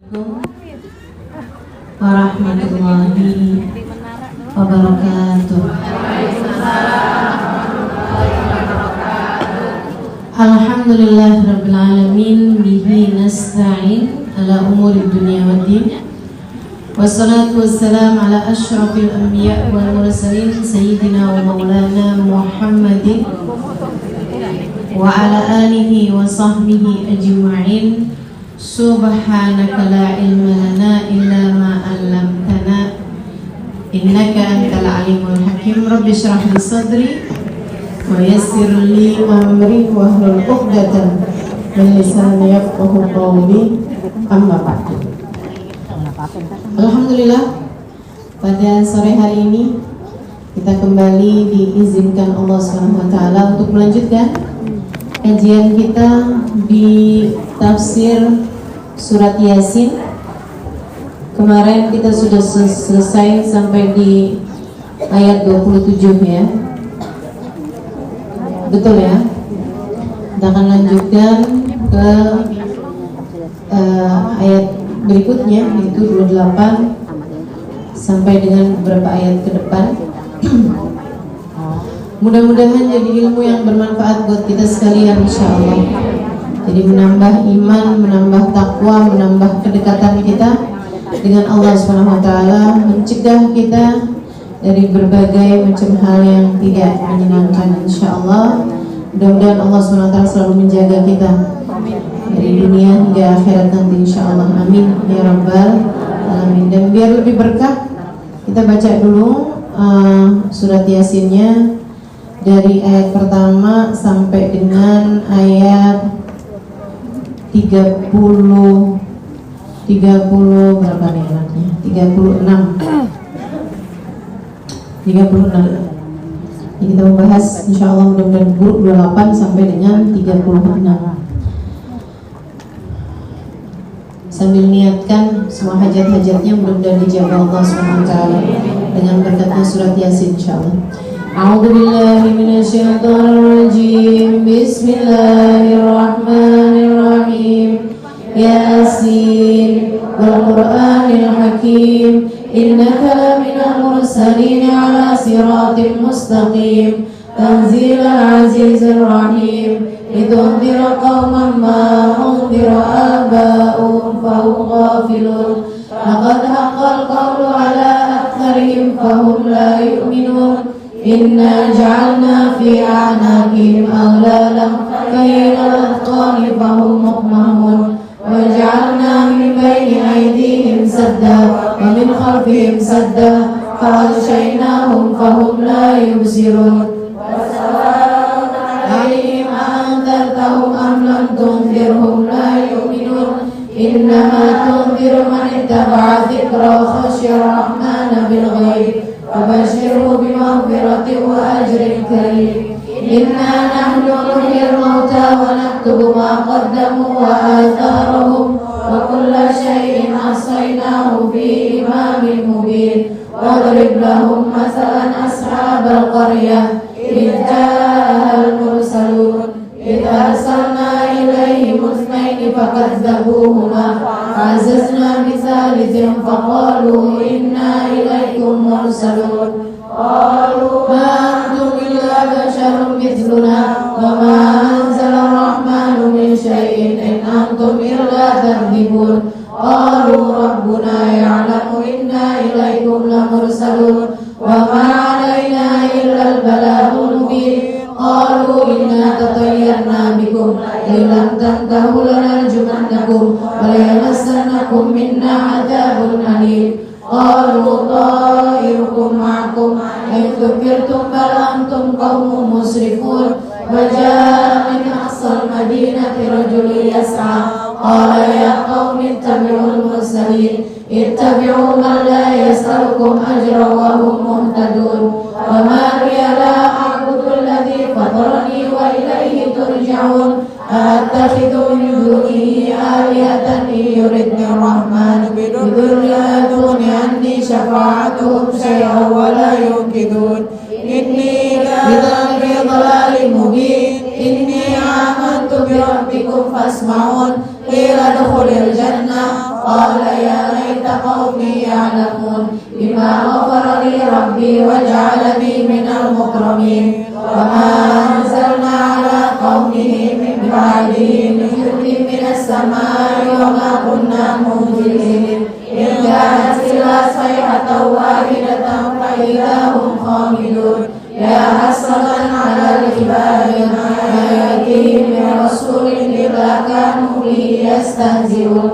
warahmatullahi wabarakatuh. Alhamdulillah rabbil alamin, bihi nasta'in ala umuri dunya waddin. Wassalatu wassalamu ala asyrafil anbiya wal mursalin sayyidina wa maulana Muhammadin wa ala alihi wa sahbihi ajma'in. Subhanaka la ilma lana illa ma 'allamtana innaka antal alimul hakim. Rabbi shrah li sadri wa yassir li amri wahlul 'uqdatam min lisani yafqahu qawli. Amma ba'du. Alhamdulillah, pada sore hari ini kita kembali diizinkan Allah SWT untuk melanjutkan kajian kita di tafsir surat Yasin. Kemarin kita sudah selesai sampai di ayat 27 ya. Betul ya? Kita akan lanjutkan ke ayat berikutnya, yaitu 28 sampai dengan beberapa ayat ke depan. Mudah-mudahan jadi ilmu yang bermanfaat buat kita sekalian, insyaallah. Jadi menambah iman, menambah takwa, menambah kedekatan kita dengan Allah SWT, mencegah kita dari berbagai macam hal yang tidak menyenangkan, insyaallah. Mudah-mudahan Allah SWT selalu menjaga kita dari dunia hingga akhirat nanti, insyaallah. Amin ya rabbal alamin. Dan biar lebih berkah, kita baca dulu surat Yasinnya dari ayat pertama sampai dengan ayat 30 berapa nih anaknya? 36. Ini kita membahas insyaallah mudah-mudahan 28 sampai dengan 36. Sambil niatkan semua hajat-hajatnya mudah-mudahan dijawab Allah SWT dengan berkatnya surat Yasin, insyaallah. A'udzubillahi minasyaitonir rajim. Bismillahirrahmanirrahim. Yasin wal Qur'anil Hakim, innaka laminal mursalin ala siratin mustaqim, tanzilal azizir rahim, litunzira qauman ma unzira aba'uhum fahum ghafilun, laqad haqqal qawlu ala aktsarihim fahum la yu'minun. Inna ja'alna fi a'naqihim aghlalan kailal azqani fahum muqmamun, wa ja'alna min bayni aydihim sadda wa min khalfihim sadda fa aghshaynahum fahum la yubsirun. Wa sawa'un 'alaihim anzartahum am lam tunzirhum la yu'minun. Innama tunziru man ittaba'a dzikra wa khashiya ar-rahmana bil ghaib, fabashshirhu bimaghfiratin wa ajrin karim. Inna nahnu nuhyil mauta wa naktubu ma qaddamu wa atharahum wa kulla shay'in ahsaynahu fi imamin mubin. Wadrib lahum mathalan ashabal qaryah idh ja'ahal mursalun idh arsalna ilaihim ithnaini fakadzabuhuma fa'azzazna bithalithin faqalu inna ilaikum mursalun. Qalu ma antum illa basharun mithluna wa ma anzala ar-rahmanu min shay'in in antum illa takdzibun. Qalu rabbuna ya'lamu inna ilaikum lamursalun wa ma 'alaina illa al-balaghul mubin. Qalu inna tatayyarna bikum illam tantahu lanarjumannakum wa la yamassannakum minna 'adzabun alim. Qalu ta'irukum ma'akum in dzukirtum bal antum qaumun musrifun. Wa jaa'a min aqsal madinati rajulun yas'a qala ya qaumi ittabi'ul mursalin ittabi'u man la yas'alukum ajran wa hum muhtadun. Wa ma liya la a'budu alladhi fatarani wa ilayhi turja'un. Attakhidhu min dunihi alihatan in yuridni ar-rahmanu bidurrin la tughni anni syafa'atuhum shay'an wa la yunkidun. Inni idhan fi dhalalin mubin. إني آمنت بربكم فاسمعون قيل ادخل الجنة قال يا ليت قومي يعلمون بما غفر لي ربي وجعلني من المكرمين وما أنزلنا على قومه من بعده من جند من السماء وما كنا منزلين إن كانت إلا صيحة واحدة فإذا هم خامدون يا حسرة على العباد ما يأتيهم من رسول إلا كانوا به يستهزئون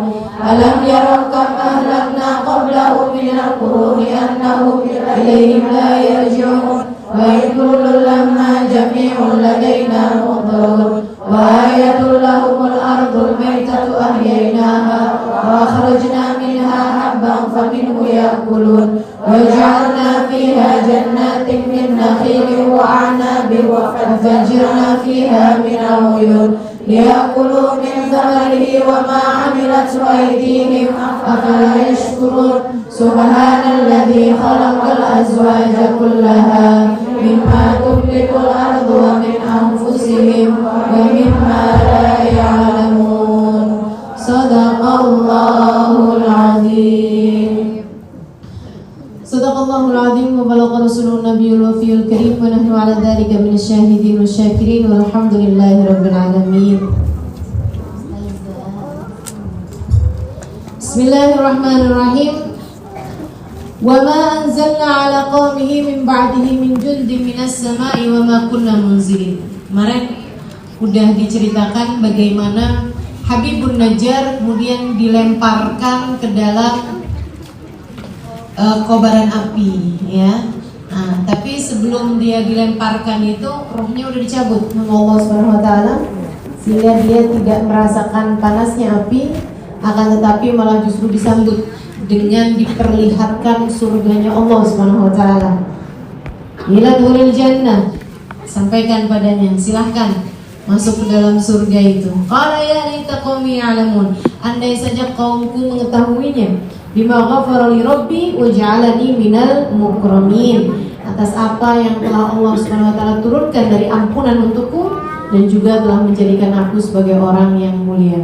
ألم يروا كم أهلكنا قبلهم من القرون أنهم إليهم لا يرجعون وإن كل لما جميع لدينا محضرون وآية لهم الأرض الميتة أحييناها وأخرجنا منها حبا فمنه يأكلون وجعلنا فيها جنات من نخيل وأعناب وفجرنا فيها من العيون ليأكلوا من ثمره وما عملت أيديهم أفلا يشكرون سبحان الذي خلق الأزواج كلها مما تنبت الأرض ومن أنفسهم ومما لا يعلمون صدق الله العظيم صدق الله العظيم وبلغ رسوله النبي الوفي الكريم ونحن على ذلك من الشاهدين والشاكرين والحمد لله رب العالمين. Bismillahirrahmanirrahim. Wa ma anzalna ala qaumihi min ba'dihi min jundin minas sama'i wa ma kunna munzilin. Kemarin udah diceritakan bagaimana Habibun Najjar kemudian dilemparkan ke dalam kobaran api, ya. Nah, tapi sebelum dia dilemparkan itu rohnya udah dicabut sama Allah Subhanahu wa taala sehingga dia tidak merasakan panasnya api, akan tetapi malah justru disambut dengan diperlihatkan surganya Allah Subhanahu wa taala. Ila duril jannah, sampaikan padanya, silahkan masuk ke dalam surga itu. Qala ya laita qaumi ya'lamun, andai saja kaumku mengetahuinya. Bima ghafara li rabbi wa ja'alani minal mukramin, atas apa yang telah Allah Subhanahu wa taala turunkan dari ampunan untukku dan juga telah menjadikan aku sebagai orang yang mulia.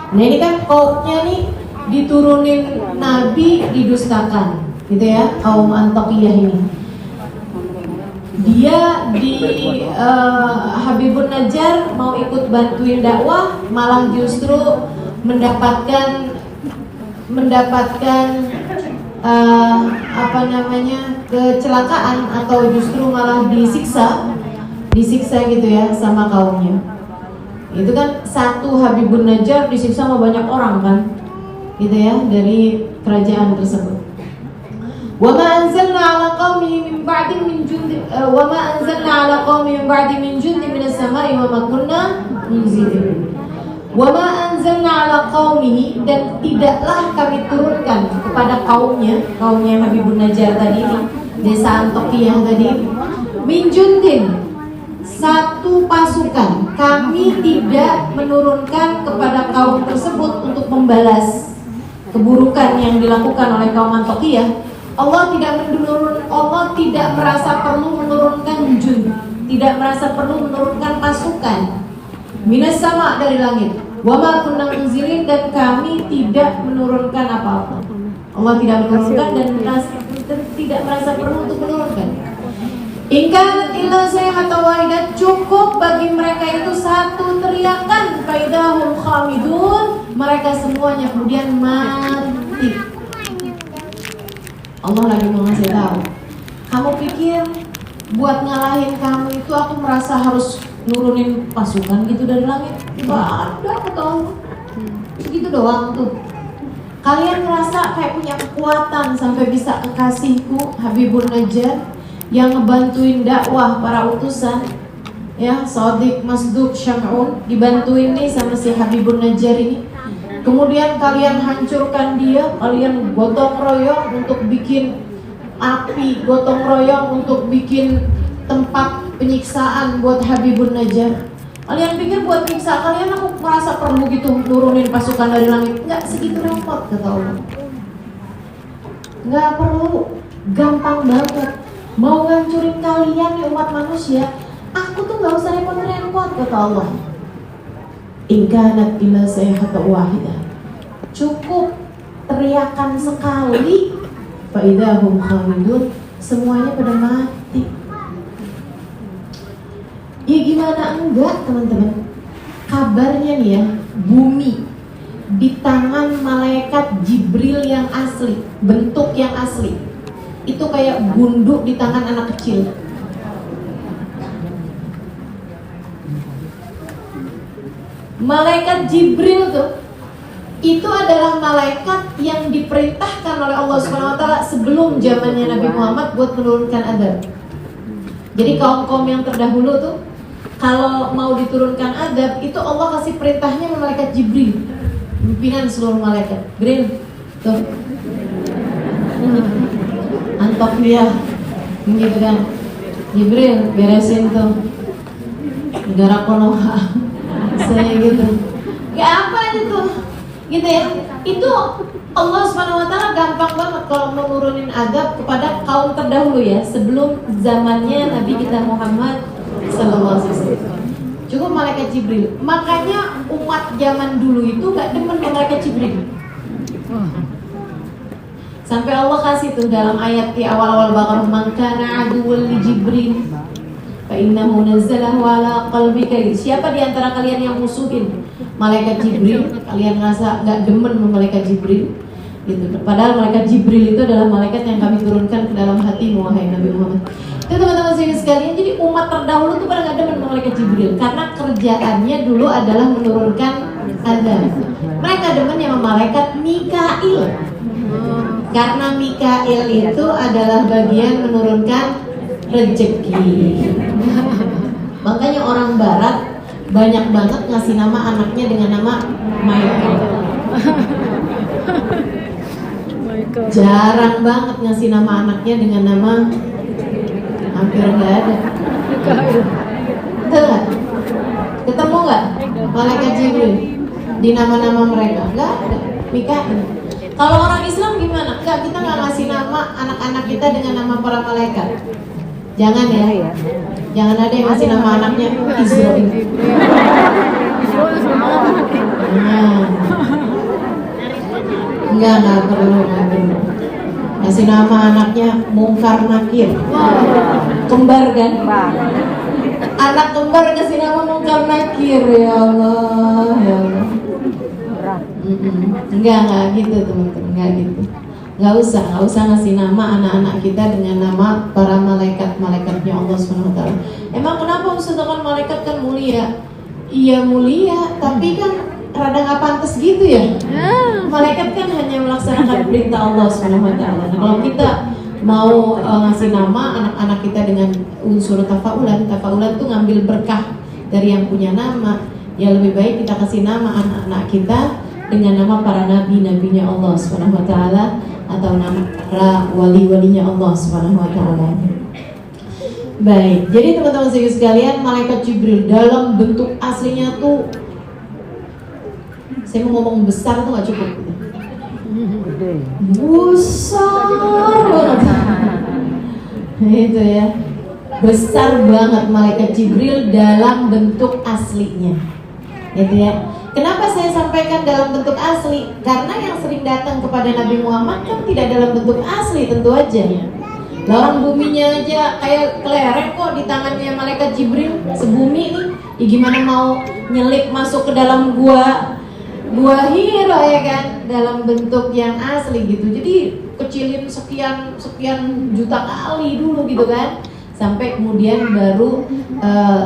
Nah, ini kan kaumnya nih diturunin nabi didustakan, gitu ya, kaum Antakiyah ini. Dia di Habibun Najjar mau ikut bantuin dakwah, malah justru mendapatkan kecelakaan atau justru malah disiksa gitu ya sama kaumnya. Itu kan satu Habibun Najjar disiksa sama banyak orang kan, gitu ya, dari kerajaan tersebut. Wa ma anzalna ala qaumihi min ba'di min jundin wa ma anzalna ala qaumihi min ba'di min jundin minas sama'i wa ma kunna munzilin. Wa ma anzalna ala qaumihi, dan tidaklah kami turunkan kepada kaumnya Habibun Najjar tadi, desa Antakiyah tadi, min jundin, satu pasukan. Kami tidak menurunkan kepada kaum tersebut untuk membalas keburukan yang dilakukan oleh kaum Antakiyah. Allah tidak merasa perlu menurunkan jund, tidak merasa perlu menurunkan pasukan minas sama dari langit. Wa ma kunna munzilin, dan kami tidak menurunkan apa-apa. Allah tidak menurunkan dan tidak merasa perlu untuk menurunkan. In kanat illa sayhatan wahidah, cukup bagi mereka itu satu teriakan, faidahum khamidun, mereka semuanya kemudian mati. Allah lagi mau ngasih tahu, kamu pikir buat ngalahin kamu itu aku merasa harus nurunin pasukan gitu dari langit? Tidak ada, aku tahu. Segitu doang tuh. Kalian ngerasa kayak punya kekuatan sampai bisa kekasihku Habibun Najjar yang ngebantuin dakwah para utusan, ya, Shadiq, Masduq, Syam'un, dibantuin nih sama si Habibun Najjar ini. Kemudian kalian hancurkan dia, kalian gotong royong untuk bikin api, gotong royong untuk bikin tempat penyiksaan buat Habibun Najjar. Kalian pikir buat nyiksa kalian aku merasa perlu gitu nurunin pasukan dari langit? Enggak segitu repot, kata Allah. Enggak perlu, gampang banget. Mau ngancurin kalian ya umat manusia, Aku tuh nggak usah repot-repot, kata Allah. In kanat illa sayhatan wahidah. Cukup teriakan sekali, fa idahum khamidun, semuanya pada mati. Ya gimana enggak, teman-teman? Kabarnya nih ya, bumi di tangan malaikat Jibril yang asli, bentuk yang asli, itu kayak gunduk di tangan anak kecil. Malaikat Jibril tuh, itu adalah malaikat yang diperintahkan oleh Allah Subhanahu wa taala sebelum zamannya Nabi Muhammad buat menurunkan adab. Jadi kaum-kaum yang terdahulu tuh kalau mau diturunkan adab, itu Allah kasih perintahnya ke malaikat Jibril, pimpinan seluruh malaikat. Jibril, tuh, antok dia, gitu kan? Jibril, beresin tuh negara Konoha, saya gitu. Gak apa itu, gitu ya? Itu Allah Subhanahu wa taala gampang banget kalau mau nurunin adab kepada kaum terdahulu ya, sebelum zamannya Nabi kita Muhammad sallallahu alaihi wasallam. Cukup malaikat Jibril. Makanya umat zaman dulu itu gak demen sama malaikat Jibril. Sampai Allah kasih tuh dalam ayat di awal-awal Baqarah, man kana aduwwan li Jibril fa innahu nazzalahu ala qalbika. Siapa di antara kalian yang musuhin malaikat Jibril, kalian ngerasa gak demen sama malaikat Jibril gitu. Padahal malaikat Jibril itu adalah malaikat yang kami turunkan ke dalam hatimu, wahai Nabi Muhammad. Itu teman-teman sekalian, jadi umat terdahulu tuh pada gak demen sama malaikat Jibril karena kerjaannya dulu adalah menurunkan azab. Mereka demen sama malaikat Mikail. Karena Mikail itu adalah bagian menurunkan rezeki. Makanya orang barat banyak banget ngasih nama anaknya dengan nama Michael. Jarang banget ngasih nama anaknya dengan nama, hampir nggak ada. Betul nggak? Ketemu nggak malaikat Jibril di nama-nama mereka? Nggak ada. Mikail. Kalau orang Islam gimana? Nggak, kita nggak ngasih nama anak-anak kita dengan nama para malaikat. Jangan ya. Jangan ada yang ngasih nama anaknya Israel. Enggak perlu. Kasih nama anaknya Mungkar Nakir. Kembar kan? Anak kembar kasih nama Mungkar Nakir. Ya Allah, ya Allah. Enggak gitu teman-teman, enggak gitu. Enggak usah ngasih nama anak-anak kita dengan nama para malaikat-malaikatnya Allah Subhanahu wa taala. Emang kenapa Ustaz, kan malaikat kan mulia? Iya mulia, tapi kan rada nggak pantas gitu ya. Malaikat kan hanya melaksanakan perintah Allah Subhanahu wa taala. Nah, kalau kita mau ngasih nama anak-anak kita dengan unsur tafaulan tuh ngambil berkah dari yang punya nama. Ya lebih baik kita kasih nama anak-anak kita dengan nama para nabi-nabinya Allah Subhanahu wa taala atau nama para wali-walinya Allah Subhanahu wa taala. Baik, jadi teman-teman sekalian, malaikat Jibril dalam bentuk aslinya tuh, saya mau ngomong besar tuh gak cukup. Besar banget. Itu ya. Besar banget malaikat Jibril dalam bentuk aslinya. Gitu ya. Kenapa saya sampaikan dalam bentuk asli? Karena yang sering datang kepada Nabi Muhammad kan tidak dalam bentuk asli, tentu aja. Lah orang buminya aja kayak kelereng kok di tangannya malaikat Jibril, sebumi nih. Ya gimana mau nyelip masuk ke dalam gua Hira ya kan, dalam bentuk yang asli gitu. Jadi kecilin sekian juta kali dulu gitu kan, sampai kemudian baru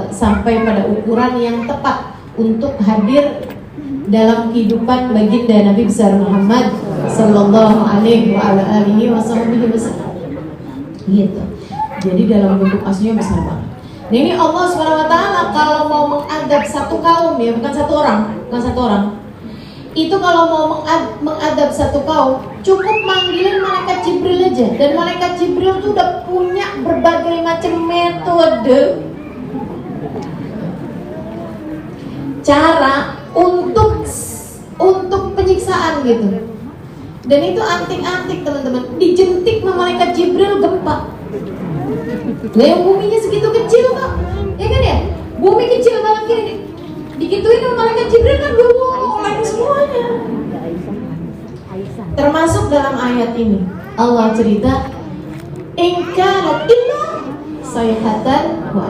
sampai pada ukuran yang tepat untuk hadir dalam kehidupan baginda Nabi besar Muhammad sallallahu alaihi wasallam gitu. Jadi dalam bentuk aslinya besar banget. Nah ini Allah Subhanahu wa taala kalau mau mengadab satu kaum ya, bukan satu orang. Itu kalau mau mengadab satu kaum, cukup manggilin malaikat Jibril aja. Dan malaikat Jibril tuh udah punya berbagai macam metode cara untuk penyiksaan gitu. Dan itu antik-antik teman-teman. Dijentik sama malaikat Jibril gempa. Lah yang buminya segitu kecil kok, ya kan? kan ya? Bumi kecil banget gini. Digituin sama malaikat Jibril kan lagi semuanya. Termasuk dalam ayat ini Allah cerita ingkanat illa sayhatan wa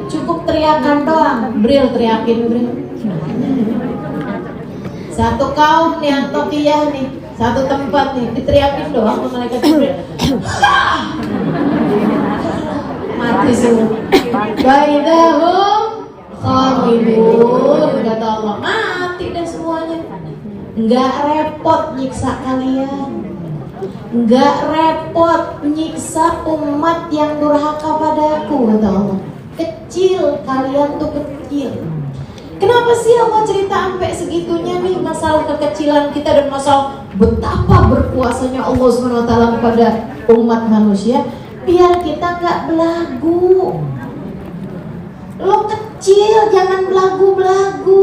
cukup teriakan doang. Bril teriakin Bril. Satu kaum nih Antokiyah nih, satu tempat nih diteriakin doang sama malaikat Jibril. Mati semua. Baidahum khamidun, kata Allah, mati deh semuanya. Enggak repot nyiksa kalian, enggak repot nyiksa umat yang durhaka padaku, kata Allah. Kecil, kalian tuh kecil. Kenapa sih Allah cerita sampai segitunya nih masalah kekecilan kita dan masalah betapa berkuasanya Allah SWT kepada umat manusia? Biar kita gak belagu. Lo kecil, jangan belagu-belagu.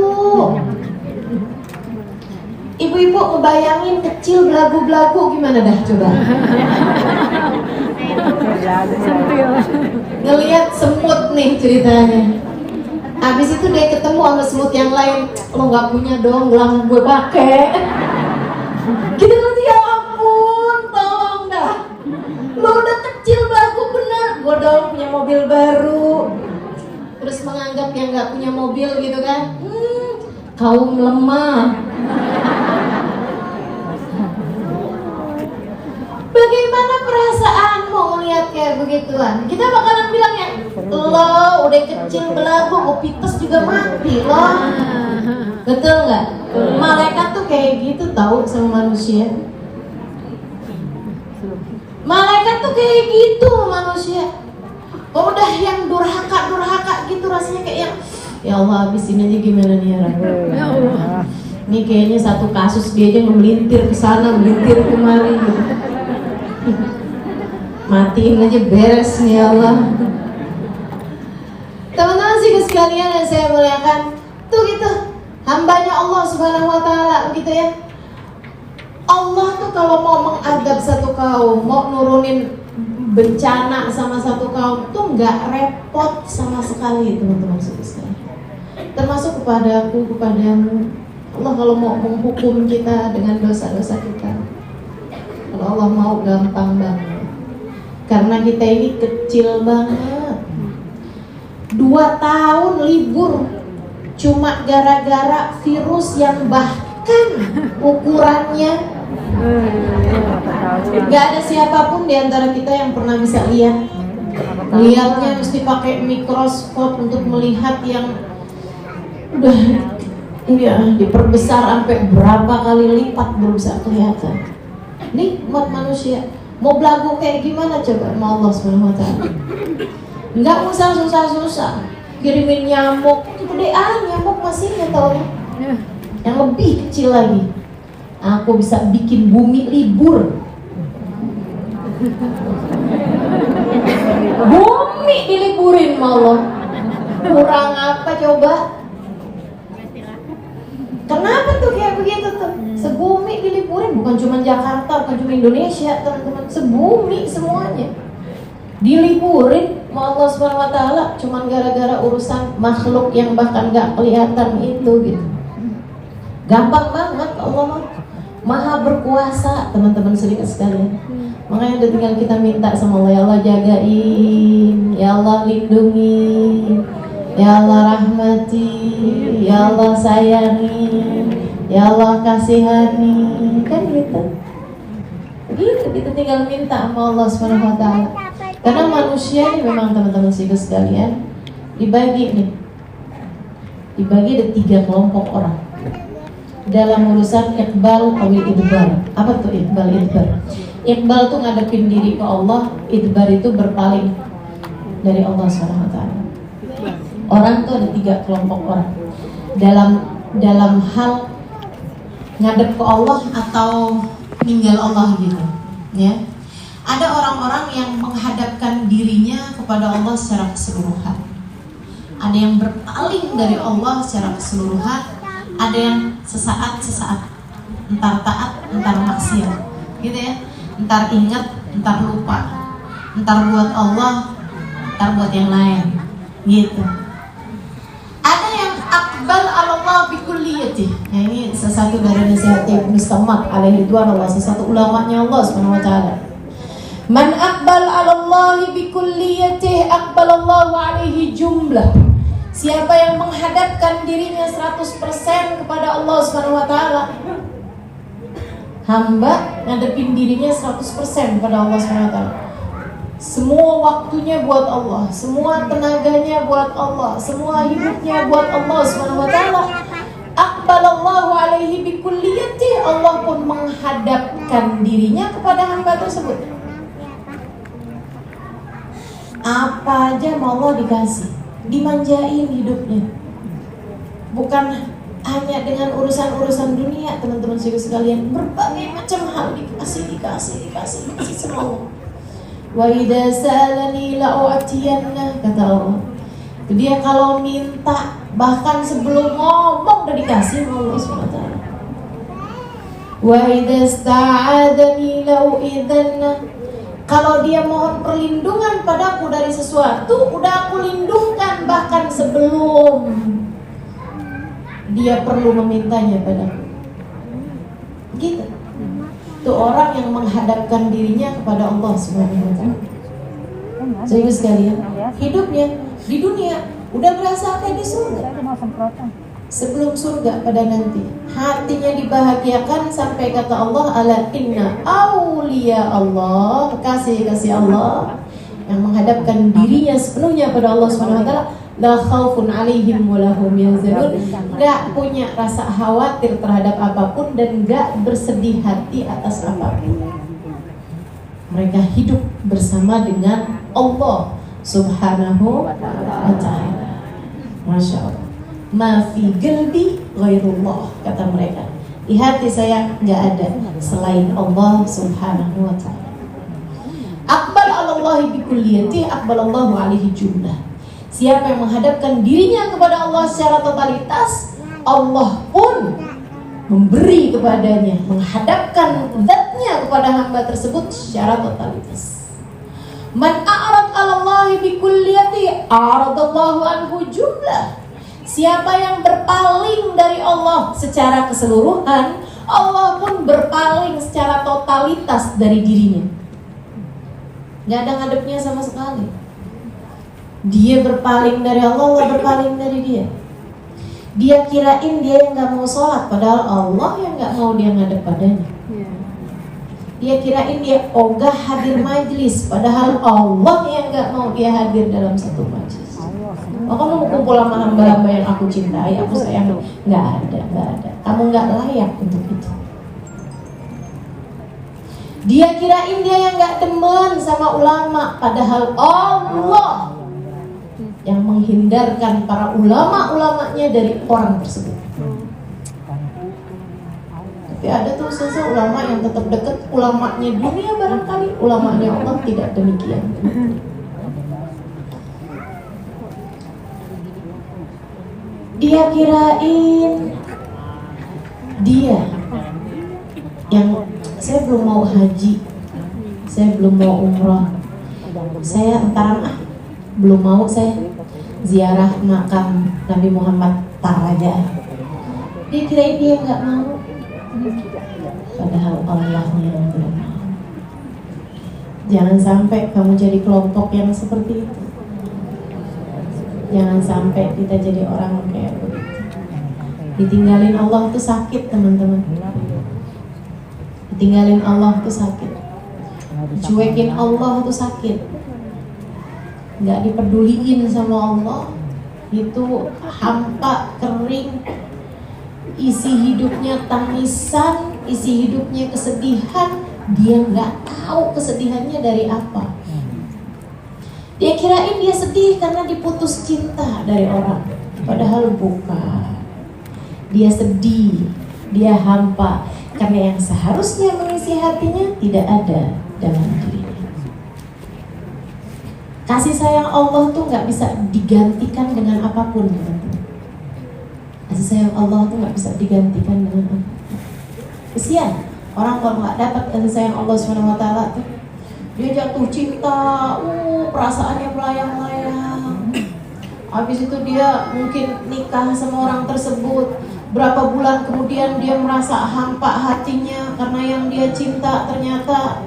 Ibu-ibu ngebayangin kecil belagu-belagu gimana dah coba? Ngelihat semut nih ceritanya. Habis itu dia ketemu sama semut yang lain. Lo gak punya dong gelang gue pakai. Kita nanti ya ampun, tolong dah. Lo udah kecil belagu bener. Gue dong punya mobil baru. Terus menganggap yang gak punya mobil gitu kan. Kaum lemah. Bagaimana perasaanmu melihat kayak begituan? Kita bakalan bilang ya, lo udah kecil belagu, mau pites juga mati lo. Betul nggak? Malaikat tuh kayak gitu tahu sama manusia. Malaikat tuh kayak gitu manusia. Oh, udah yang durhaka gitu rasanya kayak yang ya Allah habisin aja gimana nih ya Allah. Ini kayaknya satu kasus dia aja melintir ke sana, melintir kemari gitu. Matiin aja beres nih ya Allah. Teman-teman sih sekalian yang saya muliakan, tuh gitu hambanya Allah Subhanahu Wa Taala gitu ya. Allah tuh kalau mau mengadab satu kaum, mau nurunin bencana sama satu kaum tuh nggak repot sama sekali teman-teman sekalian. Termasuk kepadaku, kepadamu. Allah kalau mau menghukum kita dengan dosa-dosa kita, kalau Allah mau gampang banget. Karena kita ini kecil banget. 2 tahun libur cuma gara-gara virus yang bahkan ukurannya gak ada siapapun di antara kita yang pernah bisa lihat. Lihatnya mesti pakai mikroskop untuk melihat yang udah diperbesar sampai berapa kali lipat baru bisa kelihatan. Nikmat manusia. Mau belagu kayak gimana coba sama Allah SWT? Nggak usah susah-susah kirimin nyamuk. Gedean nyamuk masih nggak tahu. Yang lebih kecil lagi, aku bisa bikin bumi libur. Bumi diliburin sama Allah. Kurang apa coba? Kenapa tuh kayak begitu tuh? Sebumi diliburin, bukan cuma Jakarta, bukan cuma Indonesia, teman-teman. Sebumi semuanya diliburin sama Allah Subhanahu Wa Taala, cuma gara-gara urusan makhluk yang bahkan gak kelihatan itu gitu. Gampang banget, Allah Maha berkuasa, teman-teman sedikit sekalian. Makanya udah tinggal kita minta sama Allah, ya Allah jagain, ya Allah lindungi, ya Allah rahmati, ya Allah sayangi, ya Allah kasihani, kan gitu. Gitu kita tinggal minta sama Allah SWT. Karena manusia ini memang teman-teman sekalian dibagi ada 3 kelompok orang dalam urusan iqbal atau idbar. Apa tuh iqbal? Iqbal tuh ngadepin diri ke Allah, idbar itu berpaling dari Allah SWT. Orang tuh ada 3 kelompok orang dalam hal ngadep ke Allah atau ninggal Allah gitu ya. Ada orang-orang yang menghadapkan dirinya kepada Allah secara keseluruhan. Ada yang berpaling dari Allah secara keseluruhan. Ada yang sesaat, entar taat, entar maksiat gitu ya. Entar ingat, entar lupa. Entar buat Allah, entar buat yang lain gitu. Ini sesuatu dari nasihat Ibnu Samad alaihi ridwanullah, sesuatu ulamanya Allah Subhanahu wa taala. Man aqbal 'ala Allah bi kulliyatihi aqbalallahu 'alaihi jumlah. Siapa yang menghadapkan dirinya 100% kepada Allah Subhanahu wa taala. Hamba ngadepin dirinya 100% kepada Allah Subhanahu wa taala. Semua waktunya buat Allah, semua tenaganya buat Allah, semua hidupnya buat Allah Subhanahu wa taala. Aqbalallahu alaihi bikulliyati, Allah pun menghadapkan dirinya kepada hamba tersebut. Apa aja mau Allah dikasih, dimanjain hidupnya. Bukan hanya dengan urusan-urusan dunia, teman-teman sekalian, berbagai macam hal dikasih sama Allah. Wa idza salani la'atiyanna, kata Allah. Dia kalau minta, bahkan sebelum ngomong udah dikasih Allah SWT. Wa idza sta'adani la'u'idzanna, kalau dia mohon perlindungan padaku dari sesuatu, udah aku lindungkan bahkan sebelum dia perlu memintanya padaku. Gitu. Itu orang yang menghadapkan dirinya kepada Allah Subhanahu wa taala. Jadi sekalian, hidupnya di dunia udah berasa kayak di surga. Sebelum surga pada nanti, hatinya dibahagiakan sampai kata Allah, ala inna auliya Allah, kasih Allah yang menghadapkan dirinya sepenuhnya pada Allah Subhanahu wa taala, la khaufun alaihim wa lahum yahzanun, enggak punya rasa khawatir terhadap apapun dan enggak bersedih hati atas apapun. Mereka hidup bersama dengan Allah Subhanahu wa taala. Masya Allah. Ma fi qalbi ghairullah, kata mereka. Di hati saya enggak ada selain Allah Subhanahu wa taala. Aqbal 'ala Allah bi kulliyati, aqbalallahu 'alaihi jumlah. Siapa yang menghadapkan dirinya kepada Allah secara totalitas, Allah pun memberi kepadanya, menghadapkan zatnya kepada hamba tersebut secara totalitas. Man a'rad 'ala Allah bi kulliyati, a'radallahu anhu jumlah. Siapa yang berpaling dari Allah secara keseluruhan, Allah pun berpaling secara totalitas dari dirinya. Gak ada ngadepnya sama sekali. Dia berpaling dari Allah, Allah berpaling dari dia. Dia kirain dia yang gak mau sholat, padahal Allah yang gak mau dia ngadep padanya. Dia kirain dia ogah hadir majlis, padahal Allah yang gak mau dia hadir dalam satu majlis. Oh, kamu mau kumpul sama hamba-hamba yang aku cintai, aku sayang. Gak ada. Kamu gak layak untuk itu. Dia kirain dia yang gak demen sama ulama, padahal Allah yang menghindarkan para ulama-ulamanya dari orang tersebut. Tapi ada tuh ulama yang tetap dekat, ulamanya dunia barangkali, ulamanya Allah tidak demikian. Dia kirain dia yang, saya belum mau haji, saya belum mau umroh, saya entaran belum mau saya ziarah makam Nabi Muhammad aja. Dia kirain dia nggak mau, padahal Allahnya yang belum mau. Jangan sampai kamu jadi kelompok yang seperti itu. Jangan sampai kita jadi orang kayak begitu. Ditinggalin Allah tuh sakit, teman-teman. Ditinggalin Allah tuh sakit. Cuekin Allah tuh sakit. Nggak dipeduliin sama Allah, itu hampa, kering, isi hidupnya tangisan, isi hidupnya kesedihan. Dia nggak tahu kesedihannya dari apa. Dia kirain dia sedih karena diputus cinta dari orang, padahal bukan. Dia sedih, dia hampa karena yang seharusnya mengisi hatinya tidak ada dalam dirinya. Kasih sayang Allah tuh nggak bisa digantikan dengan apapun, teman-teman. Kasih sayang Allah tuh nggak bisa digantikan dengan apapun. Kesian orang kalau nggak dapat kasih sayang Allah SWT tuh, dia jatuh cinta, perasaannya melayang-layang. Habis itu dia mungkin nikah sama orang tersebut, Berapa bulan kemudian dia merasa hampa hatinya karena yang dia cinta ternyata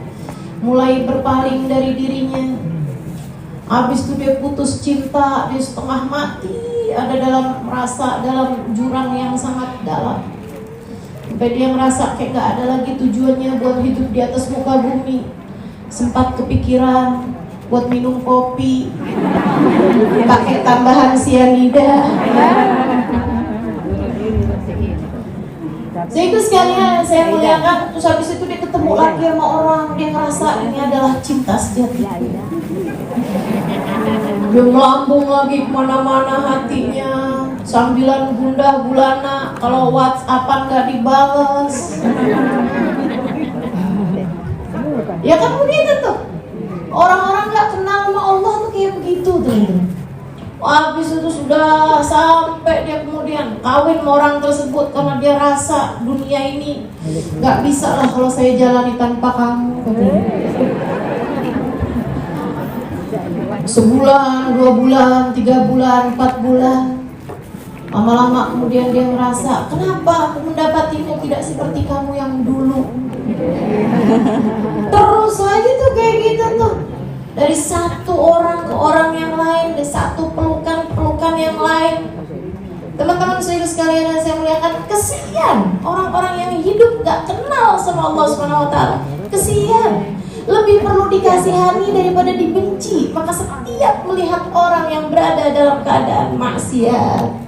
mulai berpaling dari dirinya. Habis itu dia putus cinta, dia setengah mati, ada merasa dalam jurang yang sangat dalam. Sampai dia merasa kayak gak ada lagi tujuannya buat hidup di atas muka bumi. Sempat kepikiran buat minum kopi pakai tambahan sianida. Sehingga sekalian saya muliakan, terus habis itu dia ketemu lagi sama orang, dia ngerasa ini adalah cinta sejati. Dia melambung lagi kemana-mana hatinya, sambilan gundah gulana, kalau WhatsAppan gak dibales. Ya kan begitu tuh, orang-orang gak kenal sama Allah tuh kayak begitu tuh. Habis itu sudah sampai dia kemudian kawin sama orang tersebut karena dia rasa dunia ini gak bisa lah kalau saya jalani tanpa kamu. Sebulan, 2 bulan, 3 bulan, 4 bulan. Lama-lama kemudian dia merasa, kenapa aku mendapatimu tidak seperti kamu yang dulu. Terus aja tuh kayak gitu tuh. Dari satu orang ke orang yang lain, dari satu pelukan yang lain. Teman-teman saudara sekalian yang saya muliakan, kesian orang-orang yang hidup gak kenal sama Allah SWT. Kesian, lebih perlu dikasihani daripada dibenci. Maka setiap melihat orang yang berada dalam keadaan maksiat,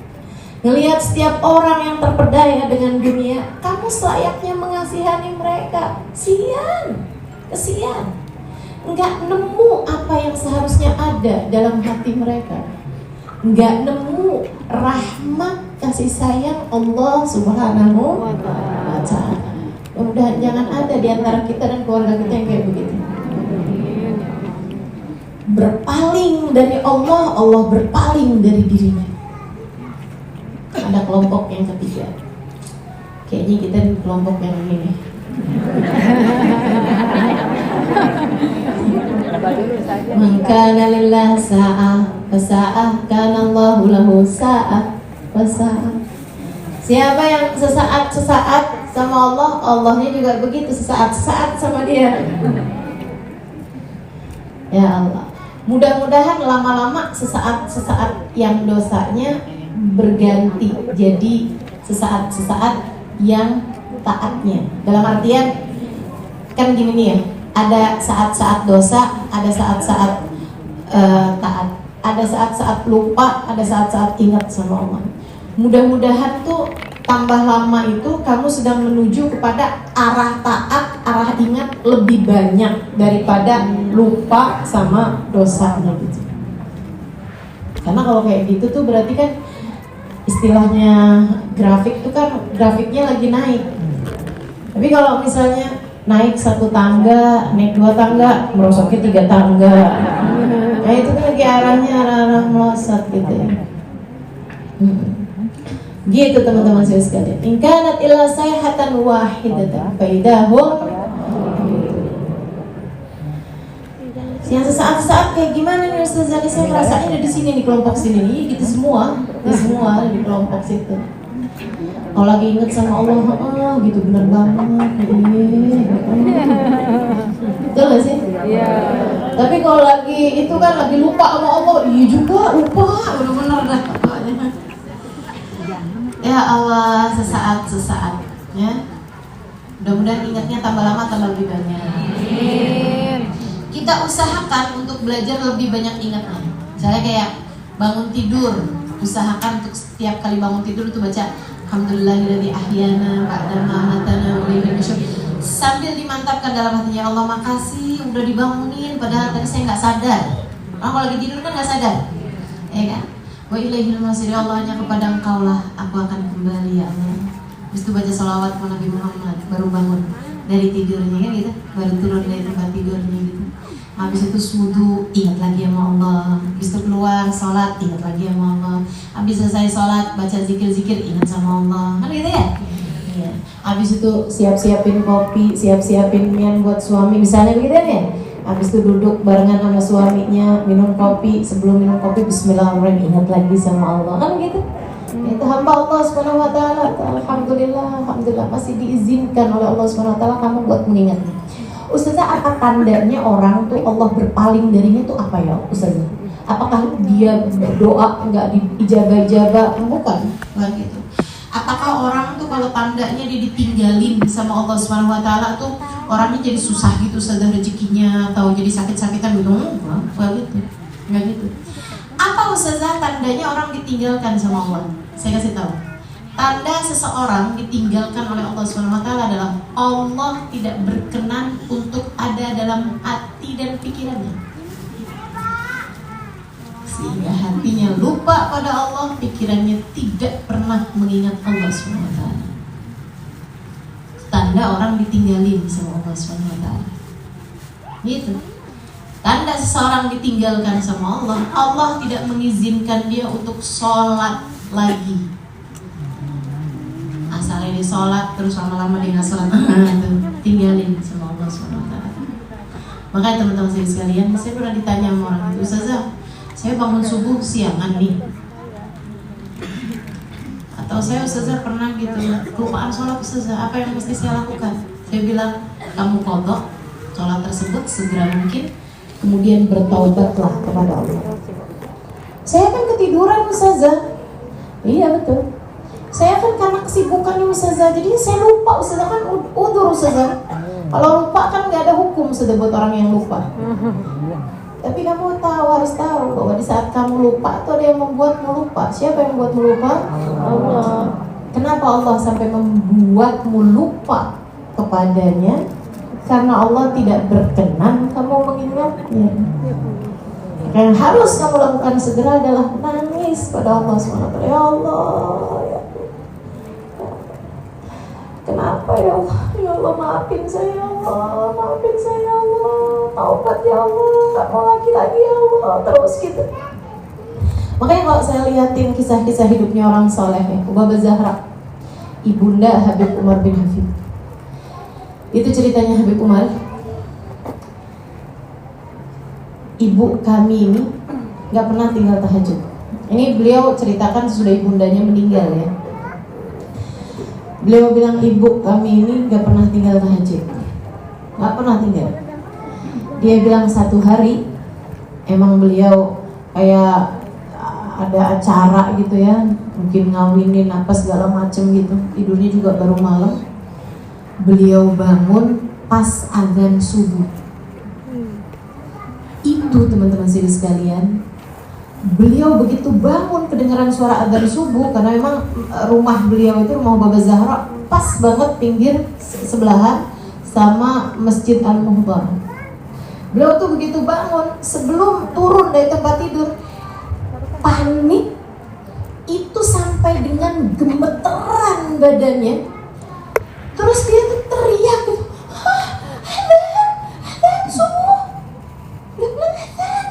ngelihat setiap orang yang terpedaya dengan dunia, kamu selayaknya mengasihani mereka. Kesian, nggak nemu apa yang seharusnya ada dalam hati mereka, nggak nemu rahmat kasih sayang Allah Subhanahu wa Ta'ala. Mudah-mudahan jangan ada di antara kita dan keluarga kita yang kayak begitu. Berpaling dari Allah, Allah berpaling dari dirinya. Ada kelompok yang ketiga. Kayaknya kita di kelompok yang ini. Man kana lillah sa'ah fasa'ah kana Allahu lahu sa'ah fasa'ah. Siapa yang sesaat sama Allah, Allahnya juga begitu sesaat sama dia. Ya Allah, mudah-mudahan lama-lama sesaat yang dosanya berganti jadi sesaat yang taatnya. Dalam artian kan gini nih ya, ada saat-saat dosa, ada saat-saat taat, ada saat-saat lupa, ada saat-saat ingat sama Allah. Mudah-mudahan tuh tambah lama itu kamu sedang menuju kepada arah taat, arah ingat lebih banyak daripada lupa sama dosanya gitu. Karena kalau kayak gitu tuh berarti kan istilahnya grafik tuh kan grafiknya lagi naik. Tapi kalau misalnya naik 1 tangga, naik 2 tangga, merosotnya 3 tangga. Nah itu kan lagi arahnya arah melosot gitu ya. Gitu teman-teman saya sekalian. In kanat illa sayhatan wahidatan faidahum. Yang sesaat-sesaat kayak gimana nih Ustaz Zali? Saya ngerasanya ada di sini, di kelompok sini nih, gitu semua di kelompok situ. Kalau lagi inget sama Allah, gitu bener banget. Betul gak sih? Iya. Tapi kalau lagi itu kan lagi lupa sama Allah, iya juga lupa, bener-bener dah. Ya Allah, sesaat ya. Mudah-mudahan ingatnya tambah lama tambah lebih banyak. Amin. Kita usahakan untuk belajar lebih banyak ingatnya. Misalnya kayak bangun tidur, usahakan untuk setiap kali bangun tidur itu baca Alhamdulillahilladzi ahyana ba'da ma amatana wa ilaihi nusyur. Sambil dimantapkan dalam hatinya, Allah makasih udah dibangunin padahal tadi saya nggak sadar. Kalau lagi tidur kan nggak sadar, ya kan? Wa ilaihil masir, Allah hanya kepada Engkau lah aku akan kembali ya Allah. Habis itu baca sholawat kepada Nabi Muhammad, baru bangun dari tidurnya kan gitu, baru turun dari tempat tidurnya gitu. Habis itu wudu, ingat lagi sama Allah. Habis itu keluar sholat, ingat lagi sama Allah. Habis selesai sholat, baca zikir-zikir, ingat sama Allah. Kan gitu ya? Iya. Habis itu siap-siapin kopi, siap-siapin mian buat suami, misalnya begitu ya? Habis itu duduk barengan sama suaminya, minum kopi. Sebelum minum kopi, bismillahirrahmanirrahim, ingat lagi sama Allah. Kan gitu? Itu hamba Allah Subhanahu wa taala. Alhamdulillah, alhamdulillah masih diizinkan oleh Allah Subhanahu wa taala kamu buat mengingatnya. Ustazah, apa tandanya orang tuh Allah berpaling darinya tuh apa ya Ustazah? Apakah dia berdoa enggak diijabah-ijabah? Bukan gitu. Apakah orang tuh kalau tandanya dia ditinggalin sama Allah Subhanahu wa taala tuh orangnya jadi susah gitu Ustazah rezekinya atau jadi sakit-sakitan gitu? Enggak gitu. Enggak gitu. Apa Ustazah tandanya orang ditinggalkan sama Allah? Saya kasih tahu. Tanda seseorang ditinggalkan oleh Allah Subhanahu wa taala adalah Allah tidak berkenan untuk ada dalam hati dan pikirannya. Sehingga hatinya lupa pada Allah, pikirannya tidak pernah mengingat Allah Subhanahu wa taala. Tanda orang ditinggalin sama Allah Subhanahu wa taala. Gitu. Tanda seseorang ditinggalkan sama Allah, Allah tidak mengizinkan dia untuk sholat lagi. Asalnya dia sholat terus lama-lama dia nggak sholat, tinggalin sama Allah SWT. Makanya teman-teman saya sekalian, saya pernah ditanya sama orang itu, Ustazah, saya bangun subuh siangan nih, atau saya Ustazah pernah gitu kelupaan sholat Ustazah, apa yang mesti saya lakukan? Saya bilang, kamu kodok sholat tersebut segera mungkin, kemudian bertaubatlah kepada Allah. Saya kan ketiduran Ustazah. Iya betul. Saya kan karena kesibukannya Ustazah, jadi saya lupa Ustazah, kan udur Ustazah. Kalau lupa kan nggak ada hukum Ustazah buat orang yang lupa. Tapi kamu harus tahu bahwa di saat kamu lupa itu ada yang membuatmu lupa. Siapa yang membuatmu lupa? Allah. Kenapa Allah sampai membuatmu lupa kepadanya? Karena Allah tidak berkenan kamu mengingatnya. Yang harus kamu lakukan segera adalah nangis pada Allah SWT. Ya Allah, ya kenapa ya Allah? Ya Allah maafin saya ya Allah, maafin saya ya Allah, taubat ya Allah, gak mau lagi ya Allah, terus gitu. Makanya kalau saya lihatin kisah-kisah hidupnya orang soleh ya, Ubaba Zahra, ibunda Habib Umar bin Hafid. Itu ceritanya Habib Umar. Ibu kami ini gak pernah tinggal tahajud. Ini beliau ceritakan sesudah ibundanya meninggal ya. Beliau bilang ibu kami ini gak pernah tinggal tahajud. Gak pernah tinggal. Dia bilang satu hari emang beliau kayak ada acara gitu ya, mungkin ngawinin apa segala macem gitu. Tidurnya juga baru malam. Beliau bangun pas azan subuh. Itu teman-teman sekalian, beliau begitu bangun kedengaran suara azan subuh, karena memang rumah beliau itu rumah Baba Zahra pas banget pinggir sebelahan sama Masjid Al-Muhdar. Beliau tuh begitu bangun, sebelum turun dari tempat tidur, panik itu sampai dengan gemeteran badannya. Terus dia tuh teriak gitu, azan subuh. Dia bilang azan,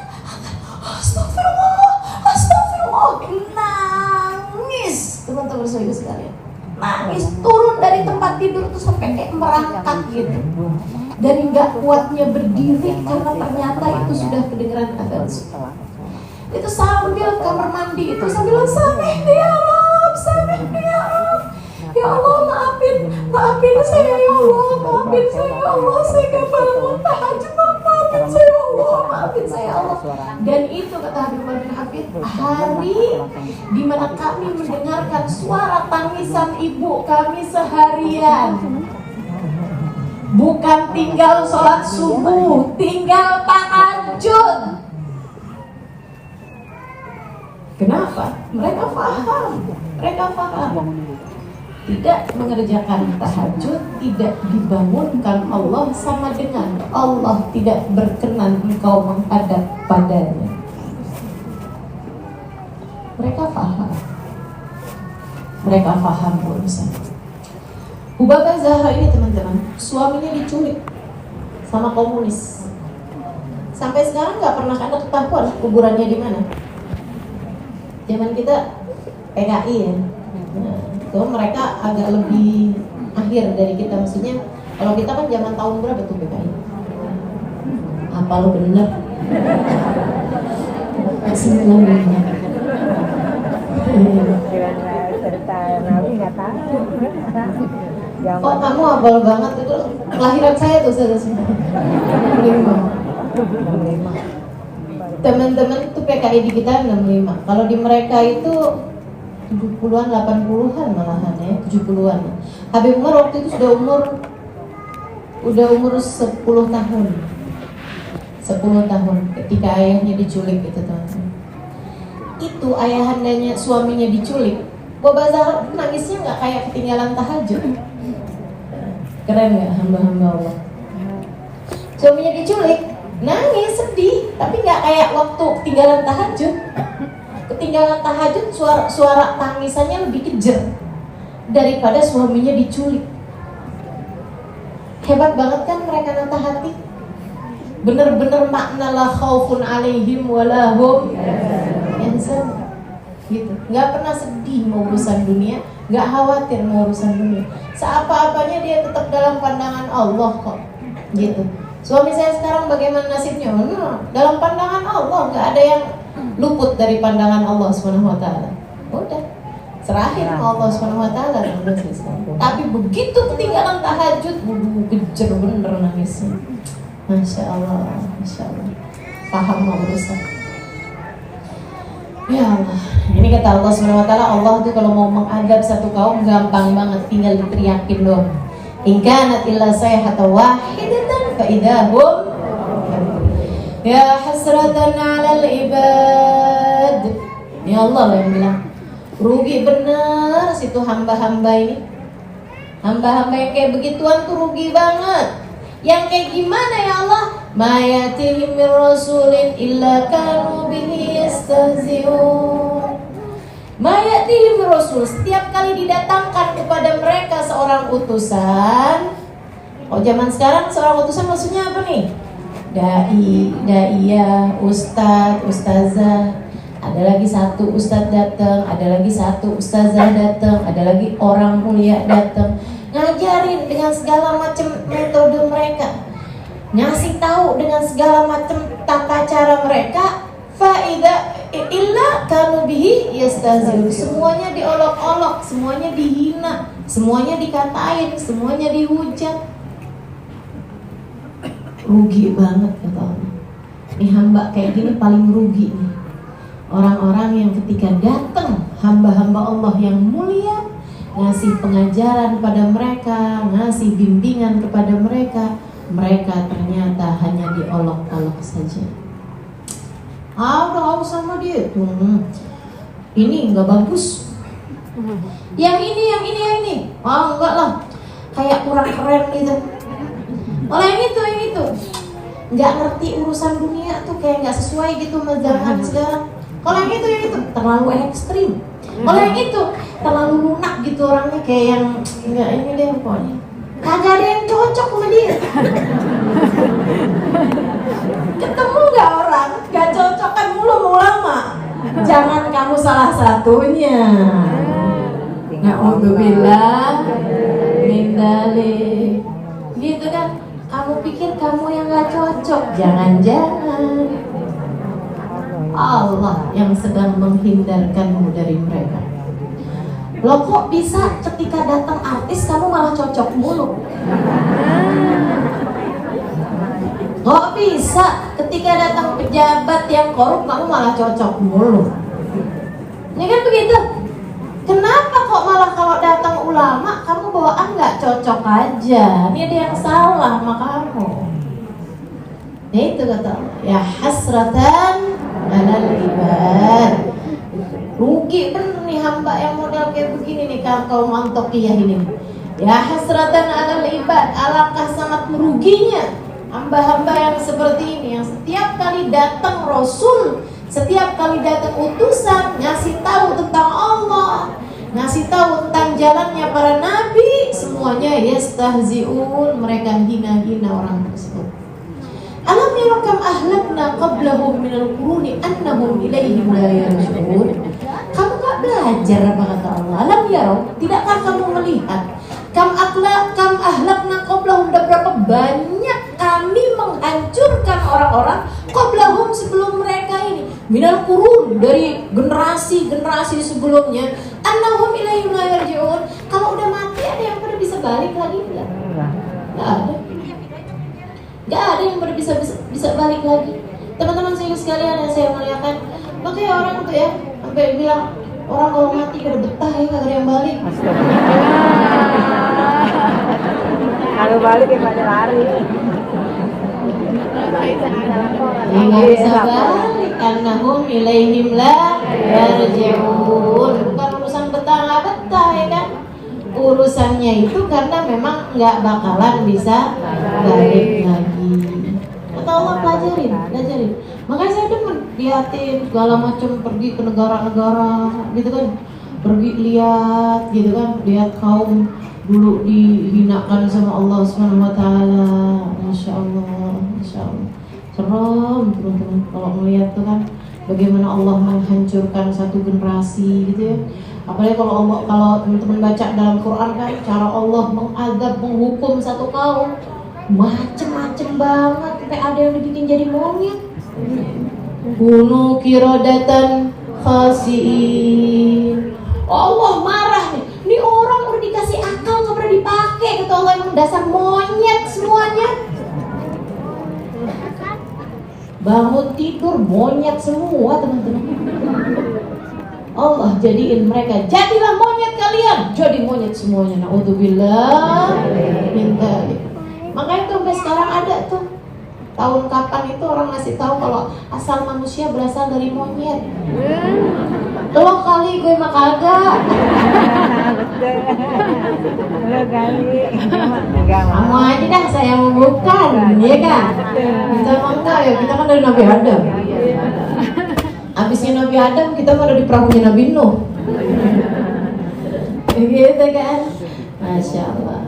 astagfirullah, astagfirullah. Nangis teman-teman saya sekalian, nangis turun dari tempat tidur tuh sampai kayak merangkak gitu. Dan nggak kuatnya berdiri karena ternyata itu sudah kedengeran azan subuh. Itu sambil kamar mandi itu sambil samihni ya Rabb, samihni ya Rabb. Ya Allah maafin saya ya Allah, maafin saya ya Allah, saya gak bangun tahajud, maafin saya ya Allah, maafin saya ya Allah. Dan itu kata Habib Umar bin Hafid, hari di mana kami mendengarkan suara tangisan ibu kami seharian. Bukan tinggal sholat subuh, tinggal tahajud. Kenapa? Mereka paham. Tidak mengerjakan tahajud, tidak dibangunkan Allah sama dengan Allah tidak berkenan engkau menghadap padanya. Mereka paham urusan. Ubaba Zahra ini teman-teman, suaminya diculik sama komunis. Sampai sekarang nggak pernah ada ketahuan kuburannya di mana. Zaman kita PKI ya. Nah, itu mereka agak lebih akhir dari kita, maksudnya kalau kita kan zaman tahun berapa tuh PKI? Apa lo bener? 90. nggak tahu. Oh kamu abal banget itu kelahiran saya tuh saya 65. Teman-teman itu PKI di kita 65. Kalau di mereka itu 70-an, 80-an malahan ya, 70-an. Habib Umar waktu itu sudah umur 10 tahun. 10 tahun ketika ayahnya diculik itu teman-teman. Itu ayahandanya suaminya diculik. Boba Zahra nangisnya nggak kayak ketinggalan tahajud. Keren nggak hamba-hamba Allah? Suaminya diculik, nangis sedih, tapi nggak kayak waktu ketinggalan tahajud. Ketinggalan tahajud suara tangisannya lebih kejer daripada suaminya diculik. Hebat banget kan mereka nata hati. Bener-bener makna la khaufun alaihim walahum yahzanun. Gitu. Nggak pernah sedih mau urusan dunia, nggak khawatir mau urusan dunia. Seapa-apanya dia tetap dalam pandangan Allah kok. Gitu. Suami saya sekarang bagaimana nasibnya? Dalam pandangan Allah, nggak ada yang luput dari pandangan Allah Subhanahu wa taala. Udah. Serahin sama Allah Subhanahu wa taala. Tapi begitu ketinggalan tahajud, gejer bener nangisnya. Masya Allah, Masya Allah. Paham mau urusan. Ya Allah, ini kata Allah Subhanahu wa taala, Allah tuh kalau mau mengadab satu kaum gampang banget, tinggal diteriakin doang. In kanat illa sayhatan wahidatan fa idahum ya hasratan 'alal ibad. Ya Allah yang bilang, rugi bener situ hamba-hamba ini. Hamba-hamba yang kayak begituan tuh rugi banget. Yang kayak gimana ya Allah? Ma yatihim mir rasulin illa kanu bihi yastahzi'un. Ma yatihim rasul, setiap kali didatangkan kepada mereka seorang utusan. Oh zaman sekarang seorang utusan maksudnya apa nih? Dai, daiyah, ustadz, ustazah. Ada lagi satu ustadz datang, ada lagi satu ustazah datang, ada lagi orang mulia datang. Ngajarin dengan segala macam metode mereka, ngasih tahu dengan segala macam tata cara mereka. Faida illa kanu bihi yastahzi'un. Semuanya diolok-olok, semuanya dihina, semuanya dikatain, semuanya dihujat. Rugi banget kata Allah. Ini hamba kayak gini paling rugi nih. Orang-orang yang ketika datang hamba-hamba Allah yang mulia, ngasih pengajaran pada mereka, ngasih bimbingan kepada mereka, mereka ternyata hanya diolok-olok saja. Udah sama dia tuh. Ini nggak bagus. Yang ini. Enggak lah. Kayak kurang keren gitu. Yang itu. Nggak ngerti urusan dunia tuh, kayak nggak sesuai gitu sama zaman sekarang. Kalau yang itu terlalu ekstrim. Kalau yang itu terlalu lunak gitu orangnya, kayak yang enggak ini deh pokoknya. Kagak ada yang cocok sama dia. Ketemu nggak orang, nggak cocok kan mulu mau lama. Jangan kamu salah satunya. Na'udzubillah min dzalik. Gitu kan? Kamu pikir kamu yang nggak cocok, jangan-jangan Allah yang sedang menghindarkanmu dari mereka. Loh kok bisa ketika datang artis kamu malah cocok mulu? Kok bisa ketika datang pejabat yang korup kamu malah cocok mulu? Ini kan begitu. Kenapa kok malah kalau datang ulama kamu bawaan nggak cocok aja? Ini ada yang salah sama kamu. Itu kata Allah, ya hasratan 'alal ibad. Rugi bener nih hamba yang model kayak begini nih, kaum Antokiyah ini. Ya hasratan 'alal ibad, alangkah sangat meruginya hamba-hamba yang seperti ini, yang setiap kali datang Rasul, setiap kali datang utusan ngasih tahu tentang Allah, ngasih tahu tentang jalannya para nabi, semuanya yastahzi'un, mereka hina-hina orang tersebut. Alam yarakam ahlakna qablahum minal quruni annahum ilaihim la yarji'un. Kamu gak belajar apa kata Allah? Alam yarau, tidakkah kamu melihat kam ahlakna qablahum, udah berapa banyak kami menghancurkan orang-orang qablahum sebelum mereka ini minal qurun, dari generasi sebelumnya, annahum ilaihim la yarji'un. Kalau udah mati ada yang pada bisa balik lagi enggak? Enggak ada. Enggak ada yang pada bisa balik lagi. Teman-teman sekalian yang saya muliakan, makanya orang tuh ya sampai bilang orang kalau mati pada betah ya, kagak ada yang balik. Kalau balik ya pada lari. Ya nggak bisa balik, annahum ilaihim la yarji'un. Bukan urusan betah nggak betah ya kan? Urusannya itu karena memang nggak bakalan bisa balik lagi. Atau Allah pelajarin. Makanya saya demen liatin segala macam, pergi ke negara-negara gitu kan, pergi lihat gitu kan, lihat kaum dulu dihinakan sama Allah Subhanahu wa taala. Masya Allah. Serem teman-teman kalau melihat tuh kan bagaimana Allah menghancurkan satu generasi gitu ya. Apalagi kalau teman-teman baca dalam Quran kan cara Allah mengadab, menghukum satu kaum macem-macem banget, sampai ada yang dibikin jadi monyet. Kunu kirodatan khasiin. Allah marah nih. Ini orang udah dikasih akal nggak pernah dipakai, kata Allah, emang dasar monyet semuanya. Bangun tidur monyet semua teman-teman. Allah jadiin mereka, jadilah monyet kalian, jadi monyet semuanya. Naudzubillah min dzalik. Makanya tuh sampai sekarang ada tuh tahun kapan itu orang ngasih tahu kalau asal manusia berasal dari monyet. Lo kali gue mah kagak. Lo kali. Kamu aja dah, saya mau bukan, ya kan? Kita mah enggak ya, kita kan dari Nabi Adam. Abisnya Nabi Adam kita mah ada di perahunya Nabi Nuh. Gitu kan? Masya Allah.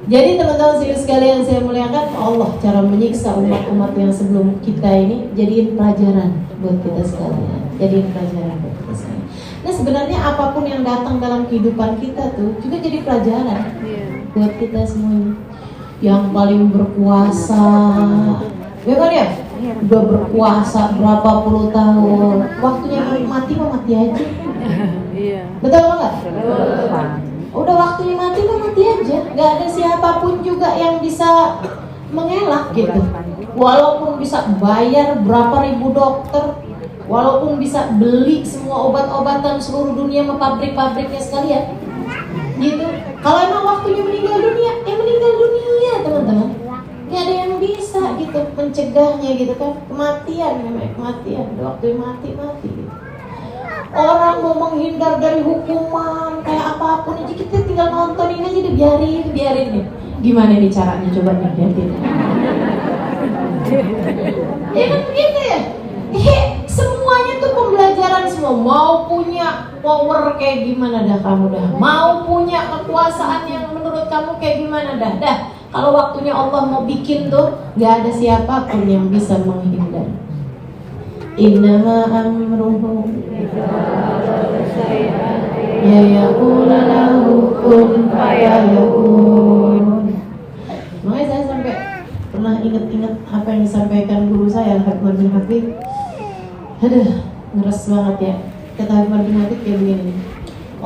Jadi teman-teman sekalian saya muliakan, Allah cara menyiksa umat-umat yang sebelum kita ini jadiin pelajaran buat kita sekalian. Jadiin pelajaran buat kita sekalian. Nah sebenarnya apapun yang datang dalam kehidupan kita tuh juga jadi pelajaran buat kita semuanya. Yang paling berkuasa, ya kan ya? Udah berkuasa berapa puluh tahun, waktunya mati mah mati aja. Betul nggak? Udah waktunya mati mah mati aja. Gak ada siapapun juga yang bisa mengelak gitu. Walaupun bisa bayar berapa ribu dokter, walaupun bisa beli semua obat-obatan seluruh dunia sama pabrik-pabriknya sekalian gitu. Kalau emang waktunya meninggal dunia, ya meninggal dunia teman-teman. Gak ada yang bisa gitu mencegahnya gitu kan. Kematian namanya, kematian. Udah waktunya mati gitu. Orang mau menghindar dari hukuman kayak apapun aja, kita tinggal nontonin aja deh, biarin nih. Gimana nih caranya, coba nih liatin. Ya kan begitu ya. Semuanya tuh pembelajaran semua. Mau punya power kayak gimana dah kamu dah. Mau punya kekuasaan yang menurut kamu kayak gimana dah. Kalau waktunya Allah mau bikin tuh, gak ada siapapun yang bisa menghindar. Innama amruhu ya yaqulu lahu kun fayakun. Makanya saya sampai pernah ingat apa yang disampaikan guru saya Al-Hikmah bin Hafidh. Aduh, ngeres banget ya. Kata Hikmah bin Hafidh kayak begini.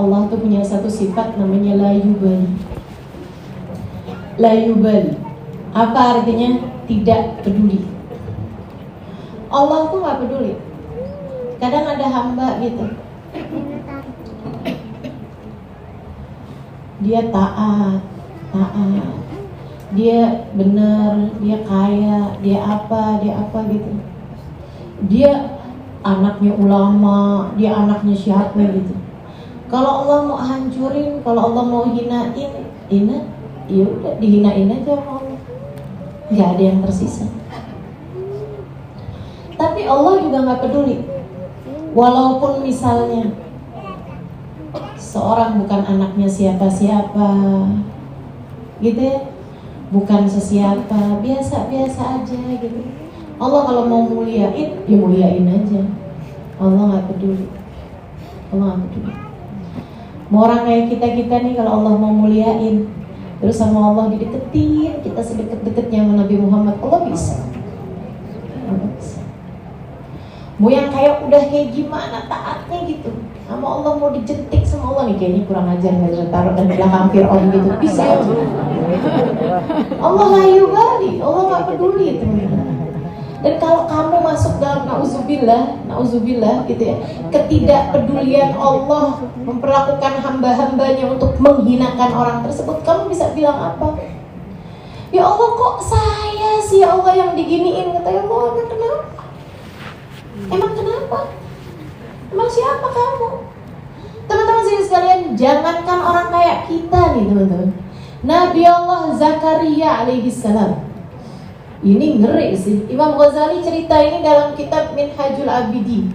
Allah tuh punya satu sifat namanya la yubali. La yubali. Apa artinya? Tidak peduli. Allah tuh gak peduli. Kadang ada hamba gitu, dia taat, dia benar, dia kaya, dia apa gitu. Dia anaknya ulama, dia anaknya siapa gitu. Kalau Allah mau hancurin, kalau Allah mau hinain, ya udah dihinain aja sama Allah. Gak ada yang tersisa. Tapi Allah juga gak peduli. Walaupun misalnya seorang bukan anaknya siapa-siapa gitu ya, bukan sesiapa, biasa-biasa aja gitu. Allah kalau mau muliain, ya muliain aja. Allah gak peduli. Mau orang kayak kita nih, kalau Allah mau muliain, terus sama Allah dideketin, kita sedekat-dekatnya sama Nabi Muhammad, Allah bisa. Mau yang kayak udah kayak gimana taatnya gitu, sama Allah mau dijentik sama Allah nih, kayaknya kurang ajar nggak taruh dan belakang Fir'aun gitu, bisa aja. Allah layu kali, Allah nggak peduli teman-teman. Dan kalau kamu masuk dalam nauzubillah gitu ya, ketidakpedulian Allah memperlakukan hamba-hambanya untuk menghinakan orang tersebut, kamu bisa bilang apa? Ya Allah, kok saya sih ya Allah yang diginiin? Kata ya Allah, emang kenapa? Emang kenapa? Emang siapa kamu? Teman-teman sekalian, jangankan orang kayak kita nih teman-teman, Nabi Allah Zakaria alaihi salam, ini ngeri sih. Imam Ghazali cerita ini dalam kitab Minhajul Abidin.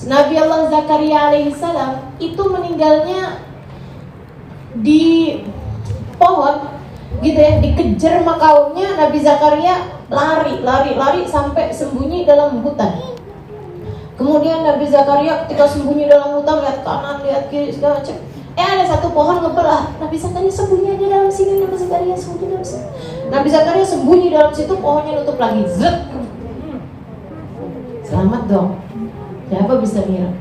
Nabi Allah Zakaria alaihi salam itu meninggalnya di pohon gitu ya, dikejar sama kaumnya. Nabi Zakaria lari sampai sembunyi dalam hutan. Kemudian Nabi Zakaria ketika sembunyi dalam hutan, lihat kanan, lihat kiri, segala macam. Ada satu pohon ngebelah. Nabi Zakaria sembunyi aja dalam sini. Nabi Zakaria sembunyi dalam sini. Nabi Zakaria sembunyi dalam situ, pohonnya nutup lagi. Zet. Selamat dong. Siapa bisa ngira?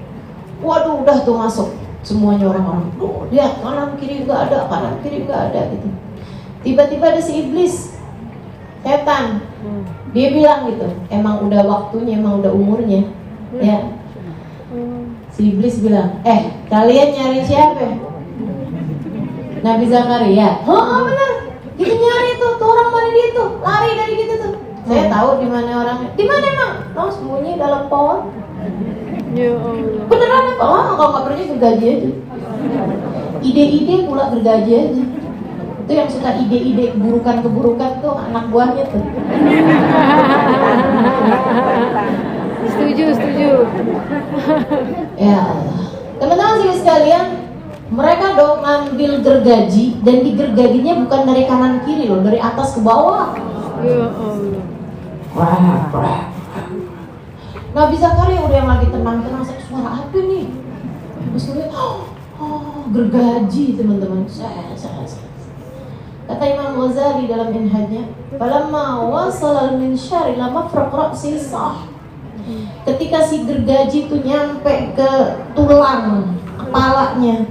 Waduh, udah tuh masuk semuanya orang-orang. Lihat kanan kiri nggak ada, kanan kiri nggak ada gitu. Tiba-tiba ada si iblis, setan. Dia bilang gitu, emang udah waktunya, emang udah umurnya. Ya. Si iblis bilang, kalian nyari siapa? Nabi Zakaria. Oh benar, kita nyari tuh orang mana dia tuh, lari dari kita tuh. Saya tahu di mana orangnya. Di mana emang? Oh, sembunyi dalam pohon. Ya Allah. Beneran apa? Oh, kalau nggak percaya gergaji aja. Ide-ide pula gergaji aja. Itu yang suka ide-ide keburukan tuh anak buahnya tuh. Setuju. Ya Allah. Teman-teman sekalian, mereka dong ngambil gergaji, dan di gergajinya bukan dari kanan kiri loh, dari atas ke bawah. Ya Allah. Wah. Nabi Zakaria udah yang lagi tenang-tenang, suara apa nih? Terus gergaji teman-teman. Kata Imam Ghazali dalam Minhajnya, falamma wasala al-minsyar ila mafraq ra'si sah. Ketika si gergaji itu nyampe ke tulang kepalanya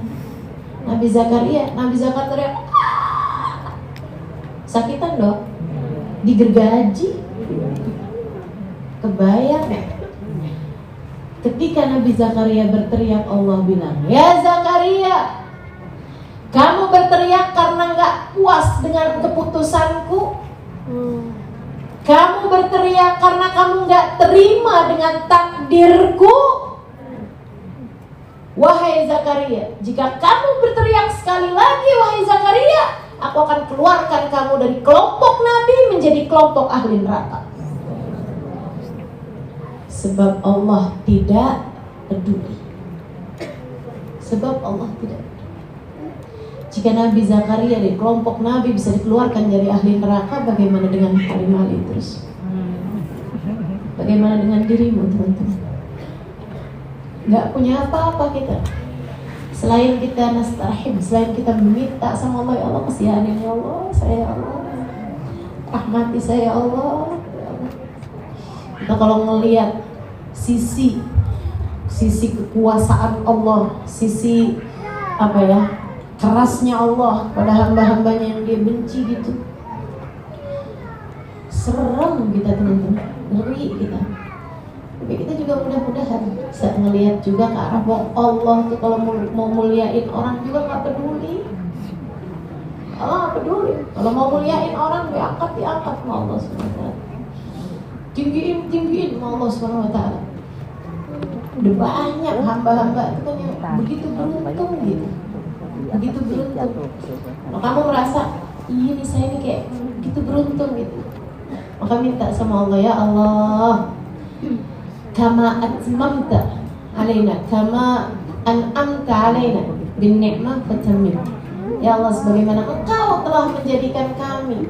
Nabi Zakaria sakitan dong, digergaji. Kebayang ya? Ketika Nabi Zakaria berteriak, Allah bilang, ya Zakaria, kamu berteriak karena gak puas dengan keputusanku. Kamu berteriak karena kamu gak terima dengan takdirku. Wahai Zakaria, jika kamu berteriak sekali lagi, wahai Zakaria, aku akan keluarkan kamu dari kelompok Nabi menjadi kelompok ahli neraka. Sebab Allah tidak peduli. Jika Nabi Zakaria dari kelompok Nabi bisa dikeluarkan dari ahli neraka, bagaimana dengan Halimah terus? Bagaimana dengan dirimu teman-teman? Gak punya apa-apa kita, selain kita nastahib, selain kita meminta sama Allah, ya Allah kasihanin ya Allah, saya ya Allah, rahmati saya ya Allah. Kita kalau ngelihat sisi kekuasaan Allah, sisi kerasnya Allah pada hamba-hambanya yang dia benci gitu, serem kita teman-teman, ngeri kita. Tapi kita juga mudah-mudahan bisa ngelihat juga ke arah bahwa Allah tuh kalau mau muliain orang juga nggak peduli. Allah nggak peduli. Kalau mau muliain orang, diangkat sama Allah SWT. Tinggiin sama Allah SWT. Udah banyak hamba-hamba itu kan yang begitu beruntung gitu. Begitu beruntung. Kalau kamu merasa, iya nih saya nih kayak begitu beruntung gitu, maka minta sama Allah, ya Allah, kama atmamta alaina, kama an'amta alaina bin ni'mah fatammim. Ya Allah, sebagaimana Engkau telah menjadikan kami,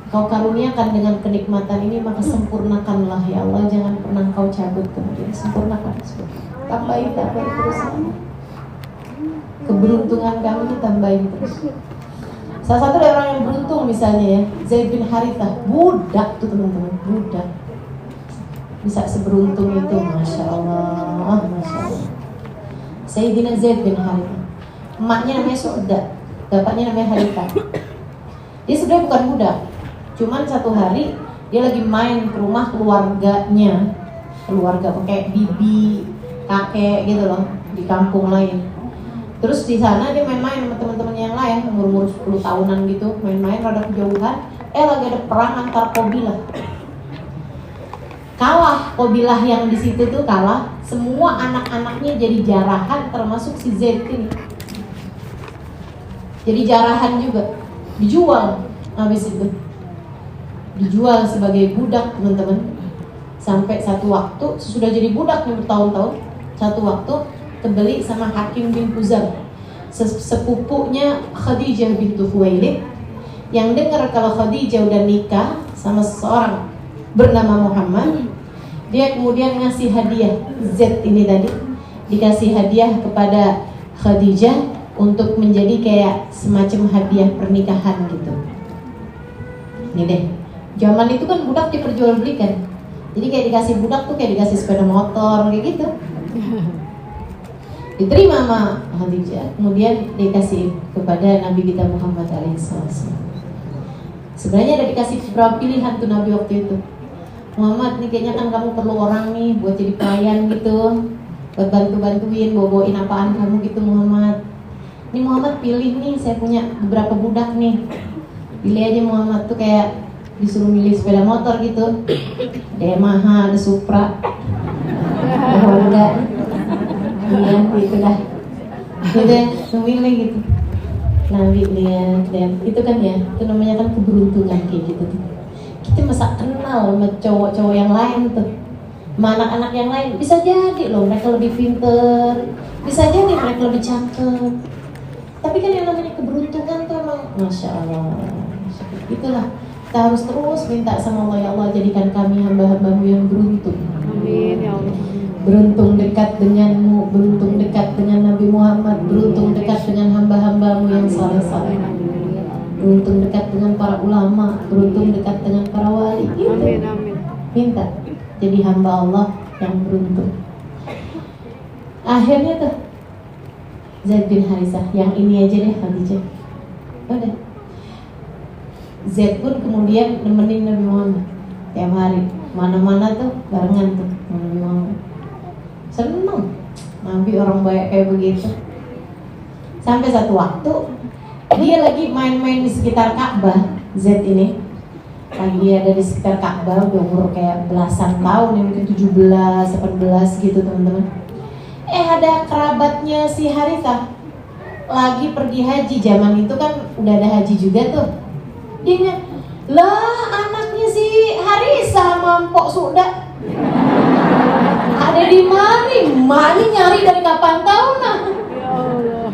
Engkau karuniakan dengan kenikmatan ini, maka sempurnakanlah ya Allah, jangan pernah Engkau cabut kemudian, sempurnakan. Tambahin terus. Keberuntungan kami ditambahin terus. Salah satu dari orang yang beruntung misalnya ya, Zaid bin Harithah, budak tuh teman-teman, budak. bisa seberuntung itu, masya Allah, masya Allah. Sayyidina Zaid bin Harithah, emaknya namanya Su'da, bapaknya namanya Harithah. Dia sebenarnya bukan budak, cuman satu hari dia lagi main ke rumah keluarganya, keluarga kayak bibi, kakek gitu loh, di kampung lain. Terus di sana dia main-main sama teman-temannya yang lain, umur 10 tahunan gitu, main-main rada kejauhan. Lagi ada perang antar kabilah. Kalah kabilah yang di situ tuh kalah, semua anak-anaknya jadi jarahan termasuk si Zaid ini. Jadi jarahan juga, dijual habis itu. Dijual sebagai budak, teman-teman. Sampai satu waktu sudah jadi budak nih bertahun-tahun, satu waktu kebeli sama Hakim bin Huzam, sepupunya Khadijah bintu Khuwailid, yang dengar kalau Khadijah udah nikah sama seseorang bernama Muhammad. Dia kemudian ngasih hadiah, Z ini tadi dikasih hadiah kepada Khadijah untuk menjadi kayak semacam hadiah pernikahan gitu. Ini deh, zaman itu kan budak diperjualbelikan. Jadi kayak dikasih budak tuh kayak dikasih sepeda motor kayak gitu. Diterima sama Khadijah, kemudian dikasih kepada Nabi kita Muhammad alaihissalam. Sebenarnya ada dikasih beberapa pilihan tuh Nabi waktu itu. Muhammad, nih kayaknya kan kamu perlu orang nih buat jadi pelayan gitu, buat bantu-bantuin, bawa-bawain apaan kamu gitu Muhammad. Ini Muhammad pilih nih, saya punya beberapa budak nih. Pilih aja Muhammad, tuh kayak disuruh milih sepeda motor gitu. Ada Yamaha, ada Supra, ada Honda. Iya, gitu dah. Udah, memilih gitu. Nabi lihat, itu kan ya, itu namanya kan keberuntungan kayak gitu. Kita masa kenal sama cowok-cowok yang lain tuh, sama anak-anak yang lain. Bisa jadi loh mereka lebih pinter, bisa jadi mereka lebih cakep. Tapi kan yang namanya keberuntungan tuh emang masya Allah. Itulah, kita harus terus minta sama Allah, ya Allah jadikan kami hamba-hambamu yang beruntung. Amin ya Allah. Beruntung dekat denganmu, beruntung dekat dengan Nabi Muhammad, beruntung dekat dengan hamba-hambamu yang saleh-saleh, beruntung dekat dengan para ulama, beruntung dekat dengan para wali. Gitu. Amin amin. Minta jadi hamba Allah yang beruntung. Akhirnya tuh Zaid bin Harithah, yang ini aja deh Khadijah. Udah. Zaid pun kemudian nemenin Nabi Muhammad tiap hari, mana-mana tuh barengan tuh sama Nabi Muhammad. Seneng Nabi orang baik kayak begitu. Sampai satu waktu dia lagi main-main di sekitar Ka'bah. Z ini lagi ada di sekitar Ka'bah, udah umur kayak belasan tahun, mungkin 17, 18 gitu teman-teman. Ada kerabatnya si Harithah lagi pergi haji. Zaman itu kan udah ada haji juga tuh. Dia bilang, lah anaknya si Harithah mampok sudah ada di mari, emaknya nyari dari kapan tahu nah. Ya Allah.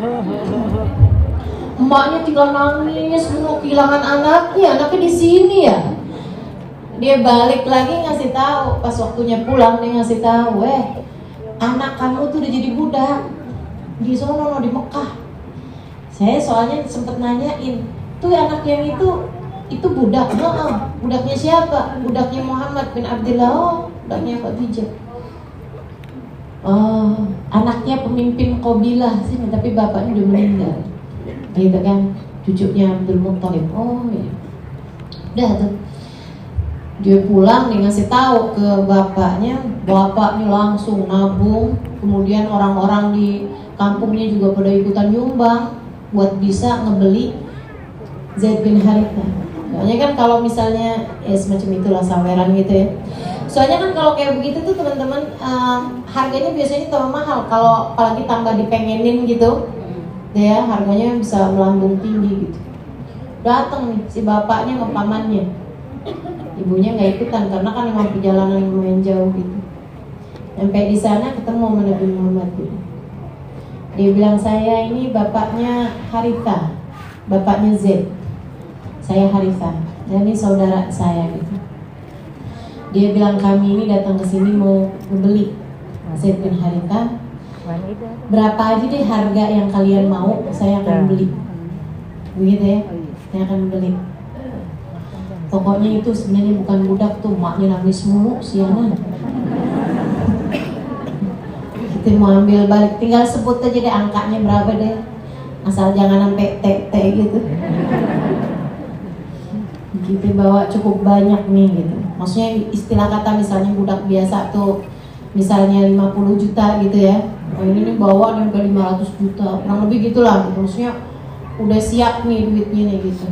Emaknya tinggal nangis, mau kehilangan anaknya di sini ya. Dia balik lagi ngasih tahu, pas waktunya pulang dia ngasih tahu, anak kamu tuh udah jadi budak di sono di Mekah. Saya soalnya sempet nanyain, tuh anak yang itu budak, budaknya siapa? Budaknya Muhammad bin Abdullah, budaknya Khadijah. Anaknya pemimpin kabilah sini, tapi bapaknya udah meninggal. Gitu kan, cucunya Abdul Muttalib. Ya. Udah tuh. Dia pulang nih ngasih tahu ke bapaknya langsung nabung. Kemudian orang-orang di kampungnya juga pada ikutan nyumbang buat bisa ngebeli Zaid bin Harithah. Soalnya kan kalau misalnya semacam itulah saweran gitu ya. Soalnya kan kalau kayak begitu tuh teman-teman, harganya biasanya tambah mahal. Kalau apalagi tambah dipengenin gitu, ya harganya bisa melambung tinggi gitu. Datang nih si bapaknya sama pamannya, ibunya nggak ikutan karena kan emang perjalanan lumayan jauh gitu. Sampai di sana ketemu sama Nabi Muhammad gitu. Dia bilang, saya ini bapaknya Harithah, bapaknya Zaid. Saya Harithah, dan ini saudara saya gitu. Dia bilang kami ini datang ke sini mau membeli Zaid bin Harithah. Berapa aja deh harga yang kalian mau, saya akan beli. Begitu ya, saya akan beli. Pokoknya itu sebenarnya bukan budak tuh, maknya nangis mulu siangan. Kita mau ambil balik, tinggal sebut aja deh angkanya berapa deh, asal jangan sampai TT gitu. Kita bawa cukup banyak nih gitu. Maksudnya istilah kata misalnya budak biasa tuh misalnya 50 juta gitu ya. Oh ini nih bawa nih ke 500 juta, kurang lebih gitulah. Maksudnya udah siap nih duitnya nih gitu.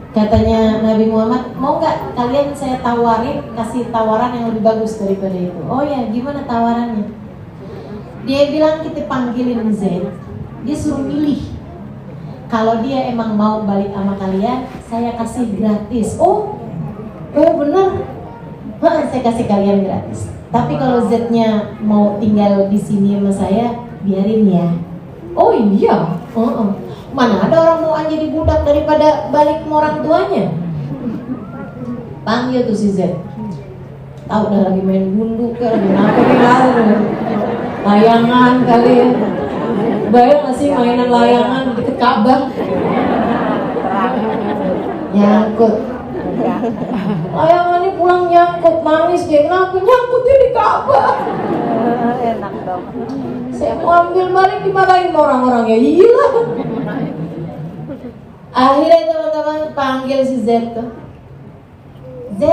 Katanya Nabi Muhammad, mau nggak kalian saya tawarin, kasih tawaran yang lebih bagus daripada itu? Oh ya, gimana tawarannya? Dia bilang kita panggilin Zaid, dia suruh milih. Kalau dia emang mau balik sama kalian, saya kasih gratis. Oh bener, saya kasih kalian gratis. Tapi kalau Zaidnya mau tinggal di sini sama saya, biarin ya. Oh iya, mana ada orang mau jadi budak daripada balik sama orang tuanya. Panggil tuh si Z. Tahu dah lagi main gundu ke, lagi apa nih, layangan kali ya. Bayang gak sih mainan layangan di deket Ka'bah? Nyangkut. Layangan ini pulang nyangkut, nangis dia. Kenapa nyangkutnya di Ka'bah? Enak dong. Saya mau ambil balik, dimarahin orang-orang, ya iya. Akhirnya teman-teman panggil si Z tuh. Z,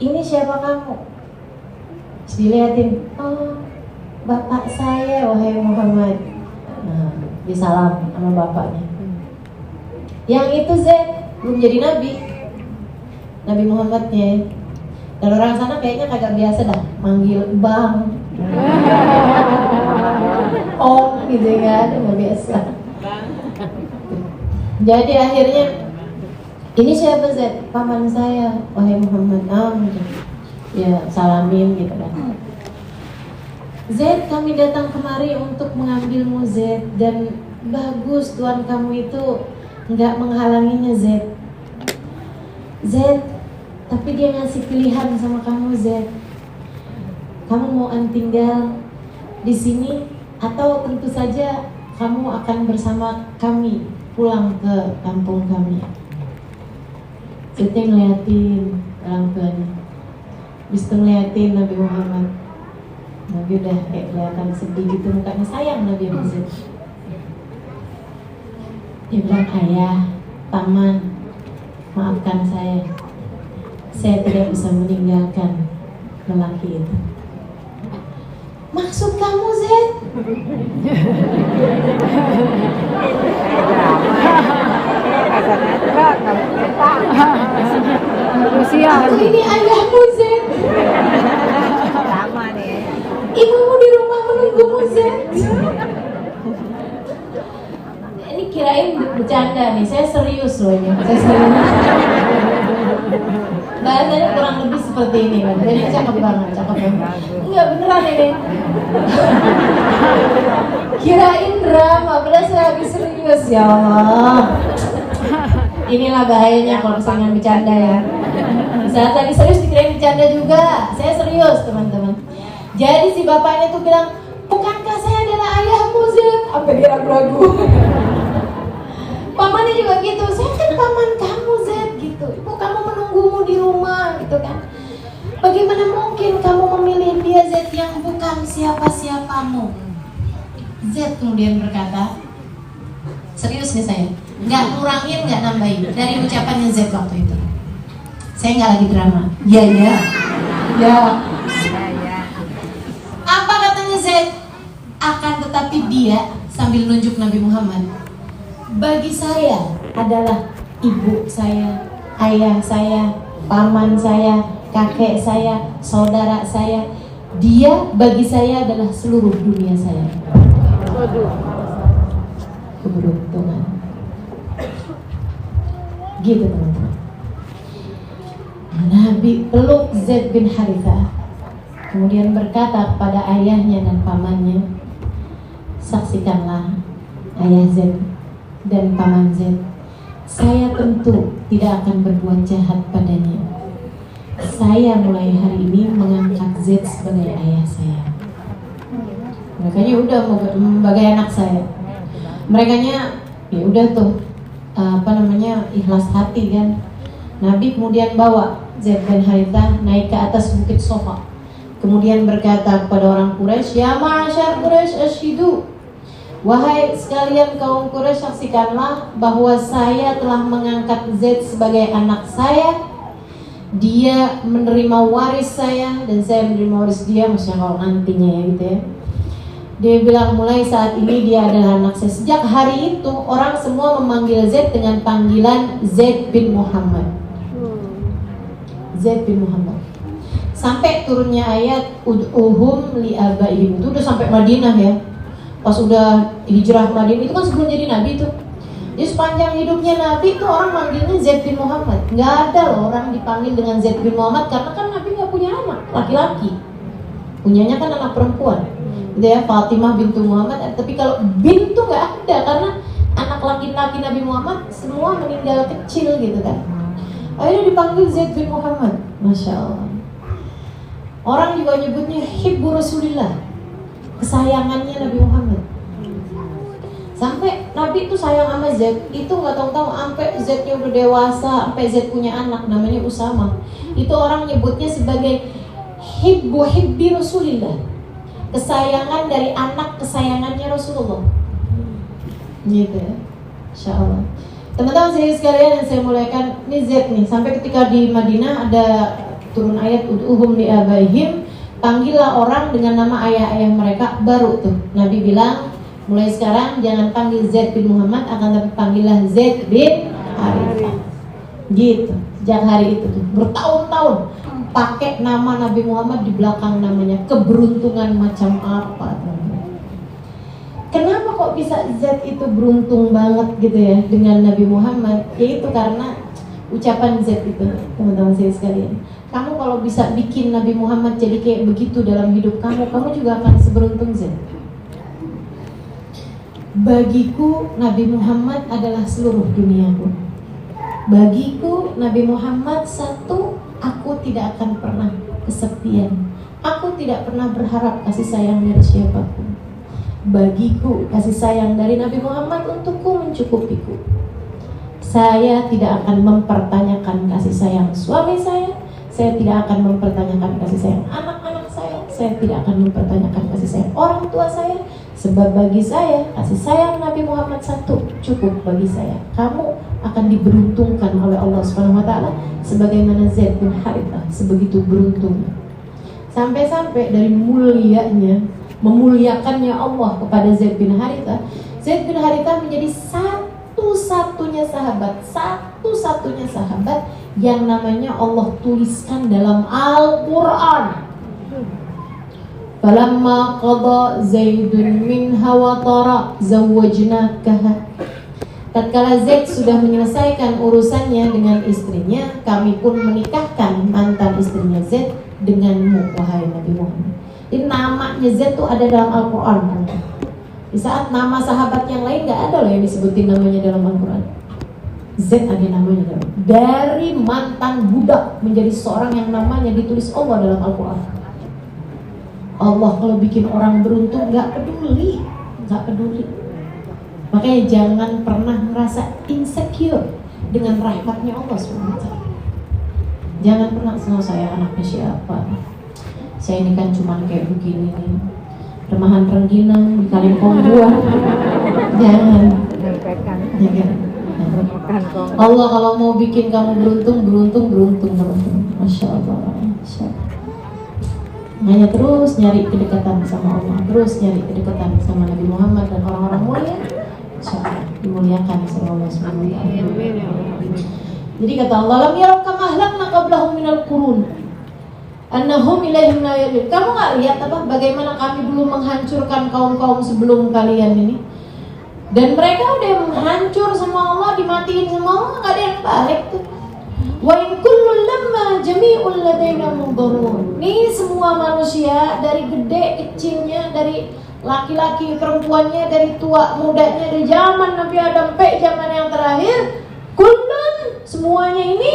ini siapa kamu? Terus dilihatin, oh bapak saya wahai Muhammad. Nah, disalam sama bapaknya. Yang itu Z belum jadi nabi, Nabi Muhammadnya. Dan orang sana kayaknya kagak biasa dah manggil bang, om gitu kan, nggak biasa. Jadi akhirnya ini siapa Z? Paman saya, wahai Muhammad. Gitu. Ya salamin gitu kan. Z, kami datang kemari untuk mengambilmu Z, dan bagus Tuhan kamu itu nggak menghalanginya Z. Z, tapi dia ngasih pilihan sama kamu Z. Kamu mau tinggal di sini atau tentu saja kamu akan bersama kami pulang ke kampung kami. Zednya ngeliatin orang tuanya, bisa ngeliatin Nabi Muhammad. Nabi udah kayak kelihatan sedih gitu mukanya, sayang Nabi Muhammad. Dia bilang, ayah, paman, maafkan saya tidak bisa meninggalkan lelaki itu. Maksud kamu Z? Aku ini ayahmu Z. Lama nih. Ibumu di rumah menunggumu Z. Ini kirain bercanda nih, saya serius loh ini. Saya serius. Bahasanya kurang lebih seperti ini kan. Jadi cakep banget. Enggak beneran ini. Kirain drama, padahal saya lagi serius, ya Allah. Inilah bahayanya kalau misalnya bercanda ya. Saat lagi serius dikirain bercanda juga. Saya serius teman-teman. Jadi si bapaknya tuh bilang, bukankah saya adalah ayahmu Z? Sampai dia ragu-ragu. Pamannya juga gitu, saya kan paman kamu Z gitu. Ibu kamu menunggumu di rumah gitu kan. Bagaimana mungkin kamu memilih dia Z yang bukan siapa-siapamu? Z kemudian berkata, serius nih saya, nggak ngurangin, nggak nambahin dari ucapannya Z waktu itu. Saya nggak lagi drama. Ya. Apa katanya Z? Akan tetapi dia sambil nunjuk Nabi Muhammad, bagi saya adalah ibu saya, ayah saya, paman saya, kakek saya, saudara saya. Dia bagi saya adalah seluruh dunia saya. Keberuntungan. Gitu teman-teman. Nabi peluk Zaid bin Harithah, kemudian berkata kepada ayahnya dan pamannya, saksikanlah ayah Zaid dan paman Zaid, saya tentu tidak akan berbuat jahat padanya. Saya mulai hari ini mengangkat Zaid sebagai ayah saya. Makanya udah sebagai anak saya. Merekanya ya udah tuh ikhlas hati kan. Nabi kemudian bawa Zaid bin Harithah naik ke atas bukit Sofa. Kemudian berkata kepada orang Quraisy, "Ya ma'asyar Quraisy, asyhidu." Wahai sekalian kaum Quraisy, saksikanlah bahwa saya telah mengangkat Zaid sebagai anak saya. Dia menerima waris saya dan saya menerima waris dia, maksudnya kalau nantinya ya gitu ya. Dia bilang mulai saat ini dia adalah anak saya. Sejak hari itu orang semua memanggil Zaid dengan panggilan Zaid bin Muhammad. Zaid bin Muhammad. Sampai turunnya ayat ud'uhum li abaihim. Itu udah sampai Madinah ya. Pas udah hijrah Madinah itu kan sebelum jadi nabi tuh. Jadi sepanjang hidupnya nabi itu orang manggilnya Zaid bin Muhammad. Nggak ada loh orang dipanggil dengan Zaid bin Muhammad karena kan nabi nggak punya anak laki-laki. Punyanya kan anak perempuan. Gitu ya, Fatimah bintu Muhammad. Tapi kalau bintu nggak ada karena anak laki-laki Nabi Muhammad semua meninggal kecil gitu kan. Akhirnya dipanggil Zaid bin Muhammad. Masya Allah. Orang juga nyebutnya Hibbu Rasulillah, kesayangannya Nabi Muhammad. Sampai Nabi itu sayang sama Zaid, itu nggak tahu-tahu sampai Zaidnya udah dewasa, sampai Zaid punya anak namanya Usama. Itu orang nyebutnya sebagai Hibbi Rasulillah, kesayangan dari anak kesayangannya Rasulullah. Gitu ya, Insya Allah. Teman-teman sekalian yang saya muliakan, ini Zaid nih, sampai ketika di Madinah ada turun ayat ud'uhum li abaihim, panggillah orang dengan nama ayah-ayah mereka. Baru tuh Nabi bilang, mulai sekarang jangan panggil Zaid bin Muhammad, akan tapi panggillah Zaid bin Harithah. Gitu. Sejak hari itu tuh bertahun-tahun pakai nama Nabi Muhammad di belakang namanya. Keberuntungan macam apa? Kenapa kok bisa Zaid itu beruntung banget gitu ya dengan Nabi Muhammad? Yaitu karena ucapan Zaid itu, teman-teman saya sekalian. Kamu kalau bisa bikin Nabi Muhammad jadi kayak begitu dalam hidup kamu, kamu juga akan seberuntung Zaid. Bagiku Nabi Muhammad adalah seluruh duniaku. Bagiku Nabi Muhammad satu, aku tidak akan pernah kesepian. Aku tidak pernah berharap kasih sayang dari siapapun. Bagiku kasih sayang dari Nabi Muhammad untukku mencukupiku. Saya tidak akan mempertanyakan kasih sayang suami saya tidak akan mempertanyakan kasih sayang anak-anak saya tidak akan mempertanyakan kasih sayang orang tua saya. Sebab bagi saya, kasih sayang Nabi Muhammad satu cukup bagi saya. Kamu akan diberuntungkan oleh Allah Subhanahu wa taala sebagaimana Zaid bin Harithah sebegitu beruntungnya. Sampai-sampai dari memuliakannya Allah kepada Zaid bin Harithah, Zaid bin Harithah menjadi satu-satunya sahabat yang namanya Allah tuliskan dalam Al-Quran. Falamma qada Zaidun minha wa tara zawwajnakaha. Tatkala Zaid sudah menyelesaikan urusannya dengan istrinya, kami pun menikahkan mantan istrinya Zaid denganmu, wahai Nabi Muhammad. Jadi namanya Zaid itu ada dalam Al-Quran. Di saat nama sahabat yang lain gak ada loh yang disebutin namanya dalam Al-Quran. Zaid ada namanya dalam. Dari mantan budak menjadi seorang yang namanya ditulis Allah dalam Al-Quran. Allah kalau bikin orang beruntung gak peduli. Makanya jangan pernah merasa insecure dengan rahmatnya Allah SWT. Jangan pernah, saya anaknya siapa, saya ini kan cuma kayak begini nih, remahan rengginang dikali kombuan. Jangan. Allah kalau mau bikin kamu beruntung. Masya Allah. Hanya terus nyari kedekatan sama Allah, terus nyari kedekatan sama Nabi Muhammad dan orang-orang mulia, insya Allah dimuliakan sama Allah SWT. Jadi kata Allah, lam yarau kama ahlakna qablahum minal qurun annahum ilaihim la yarji'un. Kamu nggak lihat apa bagaimana kami dulu menghancurkan kaum-kaum sebelum kalian ini? Dan mereka udah hancur sama Allah, dimatiin sama Allah, nggak ada yang balik tuh. Wa in kullun lamma jami'un ladaina munzarun. Nih semua manusia dari gede kecilnya, dari laki-laki perempuannya, dari tua mudanya, dari zaman Nabi Adam sampai zaman yang terakhir, kullun semuanya ini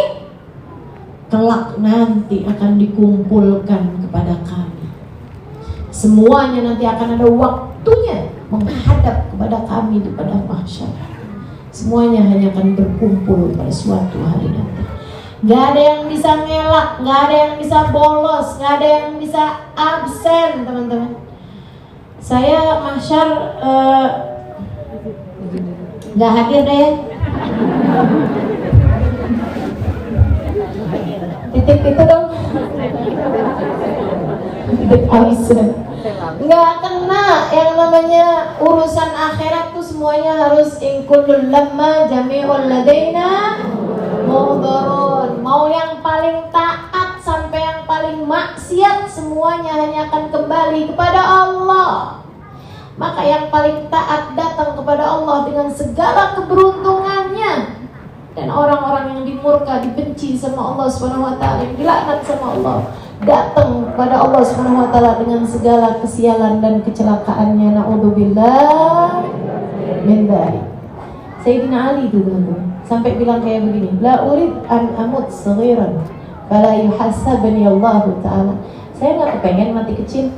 kelak nanti akan dikumpulkan kepada kami. Semuanya nanti akan ada waktunya menghadap kepada kami di padang mahsyar. Semuanya hanya akan berkumpul pada suatu hari nanti. Gak ada yang bisa ngelak, gak ada yang bisa bolos, gak ada yang bisa absen, teman-teman. Saya mahsyar gak hadir deh ya. Titip itu dong. Titip absen. Nggak kena yang namanya urusan akhirat tuh semuanya harus ingkullul lamma jami'ul ladaina muhdharun. Mau yang paling taat sampai yang paling maksiat, semuanya hanya akan kembali kepada Allah. Maka yang paling taat datang kepada Allah dengan segala keberuntungannya, dan orang-orang yang dimurka, dibenci sama Allah Subhanahu wa taala, yang dilaknat sama Allah, datang kepada Allah Subhanahu wa taala dengan segala kesialan dan kecelakaannya. Naudzubillah min dzalik. Sayyidina Ali itu teman-teman sampai bilang kayak begini, la urid an amut saghiran fala yuhasabni Allah taala. Saya enggak kepengen mati kecil.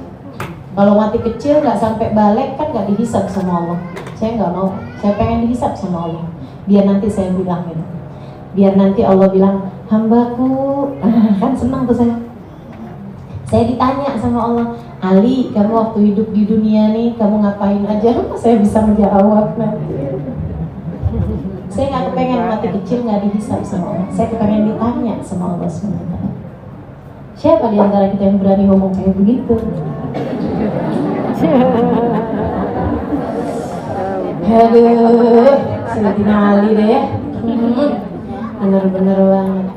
Kalau mati kecil enggak sampai balik kan enggak dihisab sama Allah. Saya enggak mau. Saya pengen dihisab sama Allah. Biar nanti saya bilang gitu. Biar nanti Allah bilang, "Hambaku." Kan senang tuh saya. Saya ditanya sama Allah, Ali, kamu waktu hidup di dunia nih, kamu ngapain aja? Saya bisa menjawab nanti. Saya nggak kepengen mati kecil nggak dihisab sama Allah. Saya kepengen ditanya sama Allah SWT. Siapa di antara kita yang berani ngomong kayak begitu? Aduh, Sayyidina Ali deh ya. Bener-bener banget.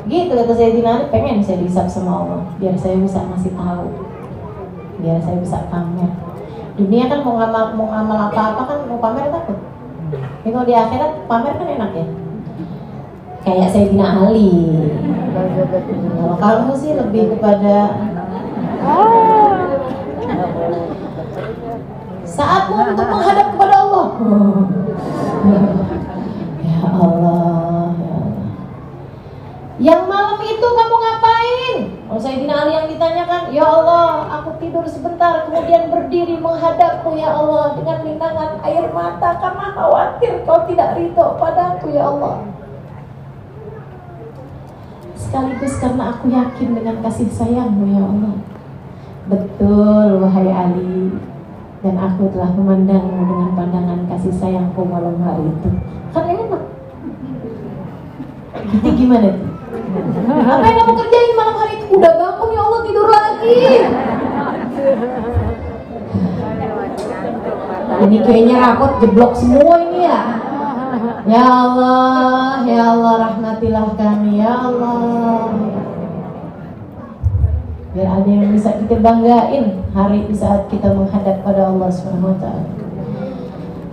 Gitu kata Sayyidina Ali, pengen saya dihisab sama Allah biar saya bisa ngasih tahu, biar saya bisa pamer. Dunia kan mau ngamal apa-apa kan mau pamer takut. Tapi kalau di akhirat pamer kan enak ya. Kayak Sayyidina Ali. Kalau kamu sih lebih kepada saatmu untuk menghadap kepada Allah. Ya Allah, ya Allah. Yang malam itu kamu ngapain? Kalau Sayyidina Ali yang ditanyakan, ya Allah, aku tidur sebentar, kemudian berdiri menghadapmu ya Allah dengan linangan air mata karena khawatir kau tidak ridho padaku ya Allah. Sekaligus karena aku yakin dengan kasih sayangmu ya Allah. Betul wahai Ali, dan aku telah memandangmu dengan pandangan kasih sayangku malam hari itu. Kan enak. Jadi gimana tuh? Apa yang kamu kerjain malam hari itu? Udah bangun ya Allah, tidur lagi. Ini kayaknya rapot jeblok semua ini ya. Ya Allah rahmatilah kami ya Allah. Biar ada yang bisa kita banggain hari di saat kita menghadap pada Allah Subhanahu wa taala.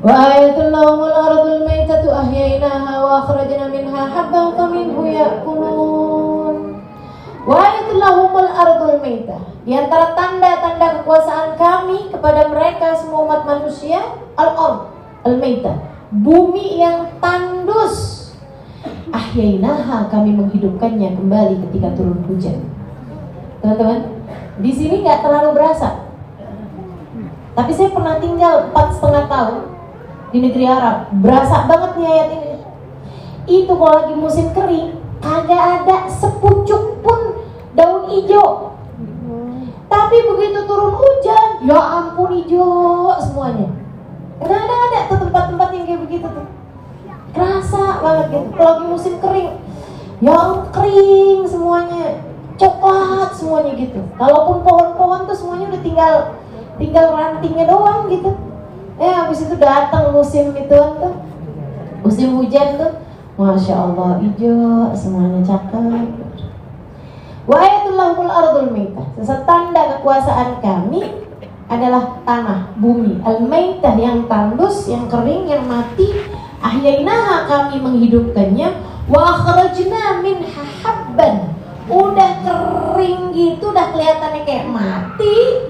Wa ayatul lahumul ardul maitatu ahyainaha wa akhrajna minha habban faminhu ya'kulun. Wa ayatul lahumul ardul maitah. Di antara tanda-tanda kekuasaan kami kepada mereka semua umat manusia, al-ard, al-maitah, bumi yang tandus. Ahyainaha, kami menghidupkannya kembali ketika turun hujan. Teman-teman, di sini nggak terlalu berasa. Tapi saya pernah tinggal 4,5 tahun di negeri Arab, berasa banget nih ayat ini. Itu kalau lagi musim kering, kagak ada sepucuk pun daun hijau. Tapi begitu turun hujan, ya ampun hijau semuanya. Kadang-kadang ada tuh tempat-tempat yang kayak begitu tuh. Kerasa banget gitu. Kalau lagi musim kering, ya kering semuanya, coklat semuanya gitu. Kalaupun pohon-pohon tuh semuanya udah tinggal rantingnya doang gitu. Habis itu datang musim ituan tuh, musim hujan tuh, masya Allah hijau semuanya cakep. Wa ayatul lahumul ardul maitah. Tanda kekuasaan kami adalah tanah, bumi, al-maitah yang tandus, yang kering, yang mati. Ahyainaha, kami menghidupkannya. Wa akhrajna minha habban. Udah kering gitu, udah kelihatannya kayak mati.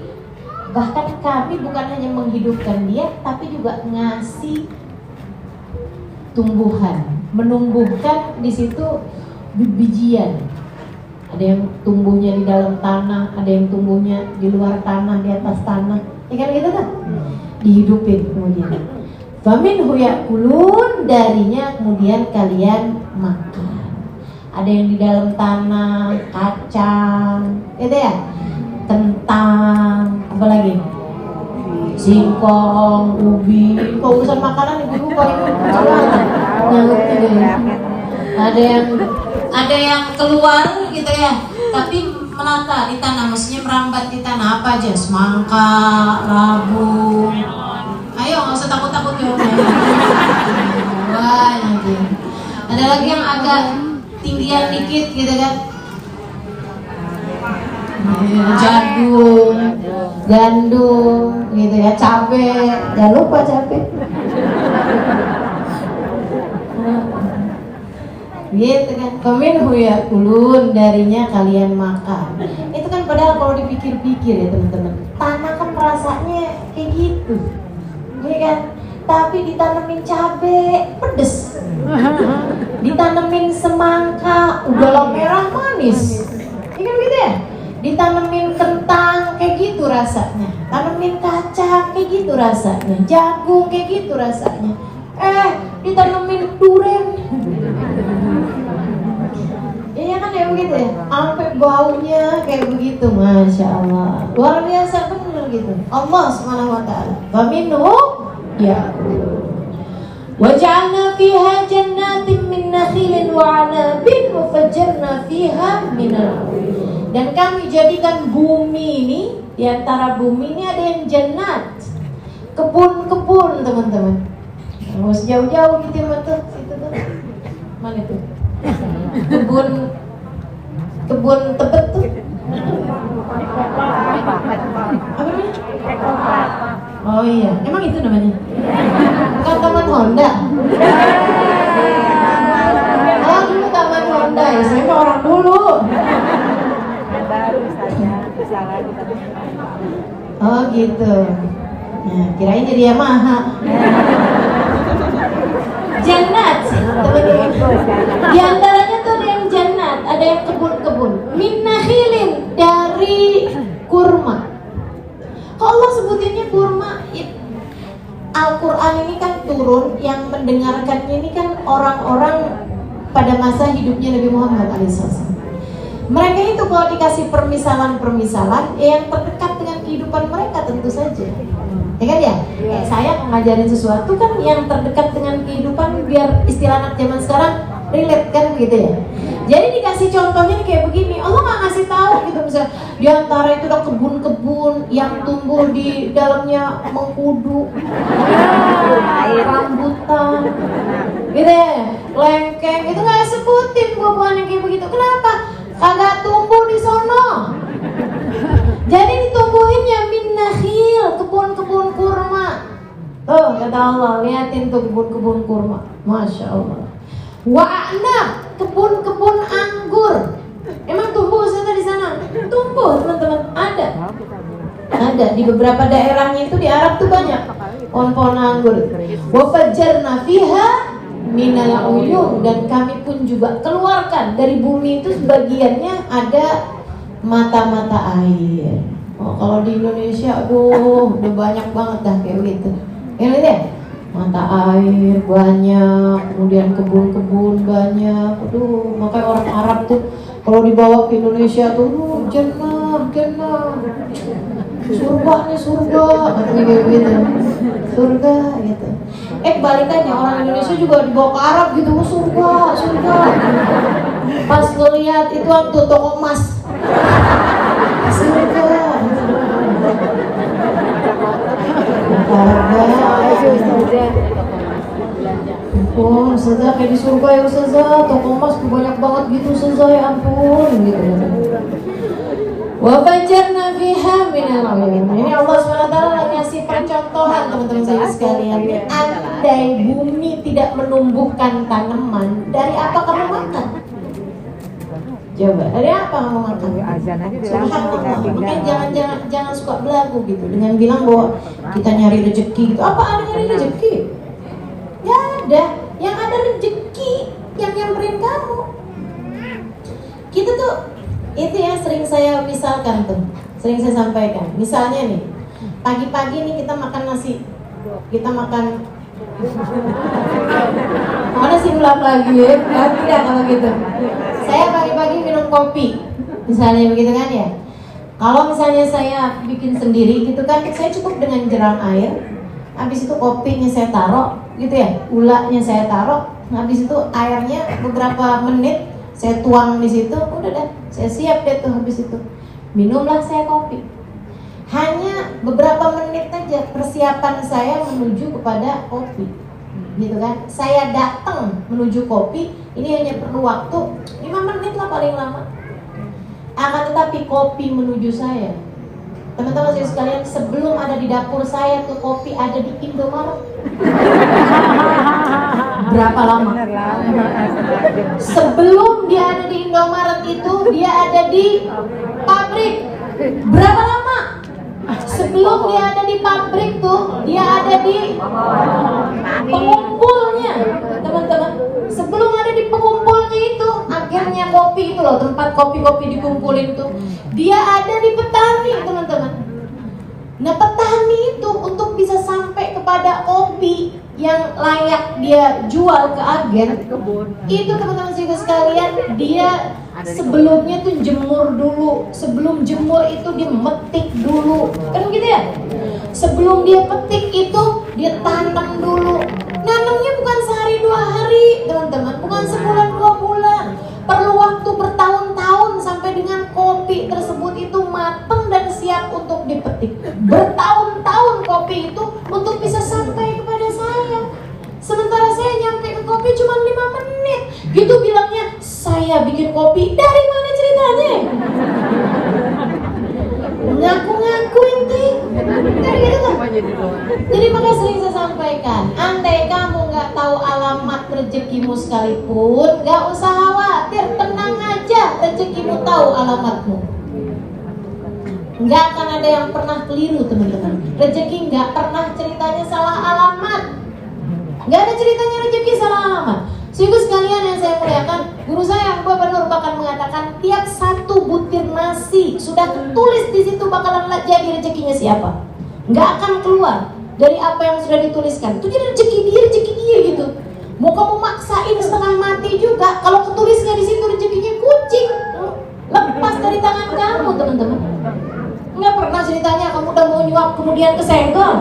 Bahkan kami bukan hanya menghidupkan dia, tapi juga ngasih tumbuhan, menumbuhkan di situ bijian. Ada yang tumbuhnya di dalam tanah, ada yang tumbuhnya di luar tanah, di atas tanah. Ya kan gitu kan? Dihidupin kemudian. Faminhu ya'kulun, darinya kemudian kalian makan. ada yang di dalam tanah, kacang, gitu ya, kentang, apa lagi? Singkong, ubi. Kalau urusan makanan ibu-ibu paling ngerti deh. Ada yang keluar gitu ya, tapi melata di tanah, maksudnya merambat di tanah. Apa aja? Semangka, labu. Ayo nggak usah takut-takut ya. Wah nanti. Ada lagi yang agak tinggian dikit gitu kan. Jagung, gandum, gitu ya, cabe, jangan lupa cabe. Gitu kan, faminhu yakulun, darinya kalian makan. Itu kan padahal kalau dipikir-pikir ya teman-teman, tanah kan rasanya kayak gitu, ya kan? Tapi ditanemin cabe, pedes. Ditanemin semangka, udang merah manis, ya kan gitu ya? Ditanemin kentang kayak gitu rasanya, tanemin kacang kayak gitu rasanya, jagung kayak gitu rasanya, ditanemin duren, iya kan ya begitu ya, sampai baunya kayak begitu, masya Allah, luar biasa bener gitu. Allah subhanahu wa ta'ala, faminhu ya. Waj'alna fiha jannatin min nakhilin wa 'anabin wa fajjarna fiha minal uyun. Dan kami jadikan bumi ini, di antara bumi ini ada yang jannat, kebun-kebun teman-teman. Harus jauh-jauh gitu ya tuh, situ tuh. Mana tuh? Kebun tebet tuh. Apa namanya? Oh iya, emang itu namanya? Bukan Taman Honda. Oh dulu Taman Honda ya, saya mah orang dulu. Baru saja bisa lagi. Oh gitu. Nah, kirain jadi Yamaha. Jannat, teman-teman. Di antaranya tuh ada yang jannat, ada yang kebun-kebun. Min nakhilin, dari kurma. Kalau Allah sebutinnya kurma, Al-Quran ini kan turun, yang mendengarkannya ini kan orang-orang pada masa hidupnya Nabi Muhammad SAW. Mereka itu kalau dikasih permisalan-permisalan yang terdekat dengan kehidupan mereka tentu saja. Ya kan ya? Saya ngajarin sesuatu kan yang terdekat dengan kehidupan, biar istilah anak zaman sekarang relate kan gitu ya. Jadi dikasih contohnya kayak begini, Allah nggak ngasih tahu gitu, misalnya di antara itu ada kebun-kebun yang tumbuh di dalamnya mengkudu, rambutan, gitu ya, lengkeng, itu nggak sebutin buah-buahan yang kayak begitu. Kenapa? Kagak tumbuh di sono. Jadi ditumbuhinnya min nakhil, kebun-kebun kurma. Tuh kata Allah, liatin tuh kebun-kebun kurma, masya Allah. Wa'nab, kebun-kebun anggur. Emang tumbuh Ustazah di sana? Tumbuh teman-teman, ada. Ada di beberapa daerahnya itu di Arab tuh banyak pohon-pohon anggur. Wa fajjarna fiha minal uyun, dan kami pun juga keluarkan dari bumi itu sebagiannya ada mata-mata air. Oh, kalau di Indonesia, aduh, udah banyak banget dah kayak gitu. Ya lihat ya, mata air banyak, kemudian kebun-kebun banyak. Aduh, makanya orang Arab tuh kalau dibawa ke Indonesia tuh, jannah, surga nih surga, katanya kayak gitu, surga gitu. Balikannya orang Indonesia juga dibawa ke Arab gitu, surga. Pas ngeliat itu tuh toko emas, surga. Oh, Ustazah kayak di surga ya Ustazah, toko emas banyak banget gitu Ustazah, ya ampun gitu. Wa fajjarna fiha minal uyun. Ini Allah SWT lagi ngasih percontohan teman-teman saya sekalian. Andai bumi tidak menumbuhkan tanaman, dari apa kamu makan? Coba, dari apa kamu makan? Subhanallah. Makanya jangan suka belagu gitu dengan bilang bahwa kita nyari rezeki gitu. Apa ada nyari rezeki? Gak ada. Yang ada rezeki yang nyamperin kamu. Kita tuh itu yang sering saya misalkan tuh, sering saya sampaikan. Misalnya nih, pagi-pagi nih kita makan nasi, kita makan mana sih ulang lagi ya? Tidak kalau gitu. Saya pagi-pagi minum kopi, misalnya begitu kan ya. Kalau misalnya saya bikin sendiri gitu kan, saya cukup dengan jeram air. Habis itu kopinya saya taruh, gitu ya, gulanya saya taruh. Habis itu airnya beberapa menit saya tuang di situ, udah deh, saya siap deh tuh habis itu. Minumlah saya kopi. Hanya beberapa menit aja persiapan saya menuju kepada kopi, gitu kan. Saya datang menuju kopi, ini hanya perlu waktu 5 menit lah paling lama. Akan tetapi kopi menuju saya, teman-teman saya sekalian, sebelum ada di dapur saya tuh kopi ada di Indomaret. Berapa lama? Sebelum dia ada di Indomaret itu dia ada di pabrik. Berapa lama? Sebelum dia ada di pabrik tuh dia ada di pengumpulnya, teman-teman. Sebelum ada di pengumpulnya itu, akhirnya kopi itu loh, tempat kopi-kopi dikumpulin tuh, dia ada di petani, teman-teman. Nah, petani itu untuk bisa sampai kepada kopi yang layak dia jual ke agen, itu teman-teman sekalian, dia sebelumnya tuh jemur dulu. Sebelum jemur itu dia metik dulu, kan gitu ya. Sebelum dia petik itu dia tanam dulu. Nanamnya bukan sehari 2 hari, teman-teman, bukan sebulan 2 bulan. Perlu waktu bertahun-tahun sampai dengan kopi tersebut itu matang dan siap untuk dipetik. Bertahun-tahun kopi itu untuk bisa sampai kepada saya. Sementara saya nyampe ke kopi cuma 5 menit. Gitu bilangnya, saya bikin kopi. Dari mana ceritanya? Ngaku-ngaku inti. Kan gitu kan? Jadi makanya sering saya sampaikan, andai kamu nggak tahu alamat rezekimu sekalipun, nggak usah khawatir, tenang aja, rezekimu tahu alamatmu. Nggak akan ada yang pernah keliru, teman-teman. Rezeki nggak pernah ceritanya salah alamat. Nggak ada ceritanya rezeki salah alamat. Sehingga sekalian yang saya muliakan, guru saya Mbak Nur bahkan mengatakan tiap satu butir nasi sudah tertulis di situ bakalan jadi rezekinya siapa. Nggak akan keluar dari apa yang sudah dituliskan. Itu jadi rezeki dia gitu. Mau kamu maksain setengah mati juga, kalau ketulisnya di situ rezekinya kucing, lepas dari tangan kamu, teman-teman. Nggak pernah ceritanya kamu udah mau nyuap kemudian kesenggol.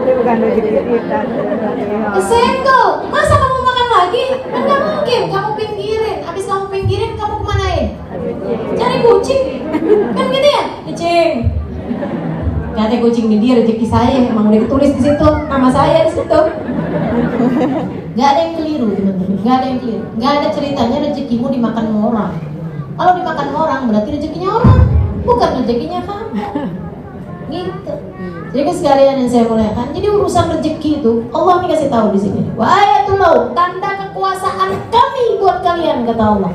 Bukan rezeki kita. Kesenggol, masa kamu makan lagi? Kan nggak mungkin, kamu pinggirin. Abis kamu pinggirin, kamu kemanain? Cari kucing, kan gitu ya? Kucing. Katanya kucing ini dia rezeki saya, emang udah ditulis di situ, nama saya di situ. Gak ada yang keliru, teman-teman. Gak ada yang keliru. Gak ada ceritanya rezekimu dimakan orang. Kalau dimakan orang berarti rezekinya orang, bukan rezekinya kamu. Gitu. Jadi sekalian yang saya muliakan, jadi urusan rezeki itu Allah nih kasih tahu di sini. Wa ayatul lau, tanda kekuasaan kami buat kalian, kata Allah.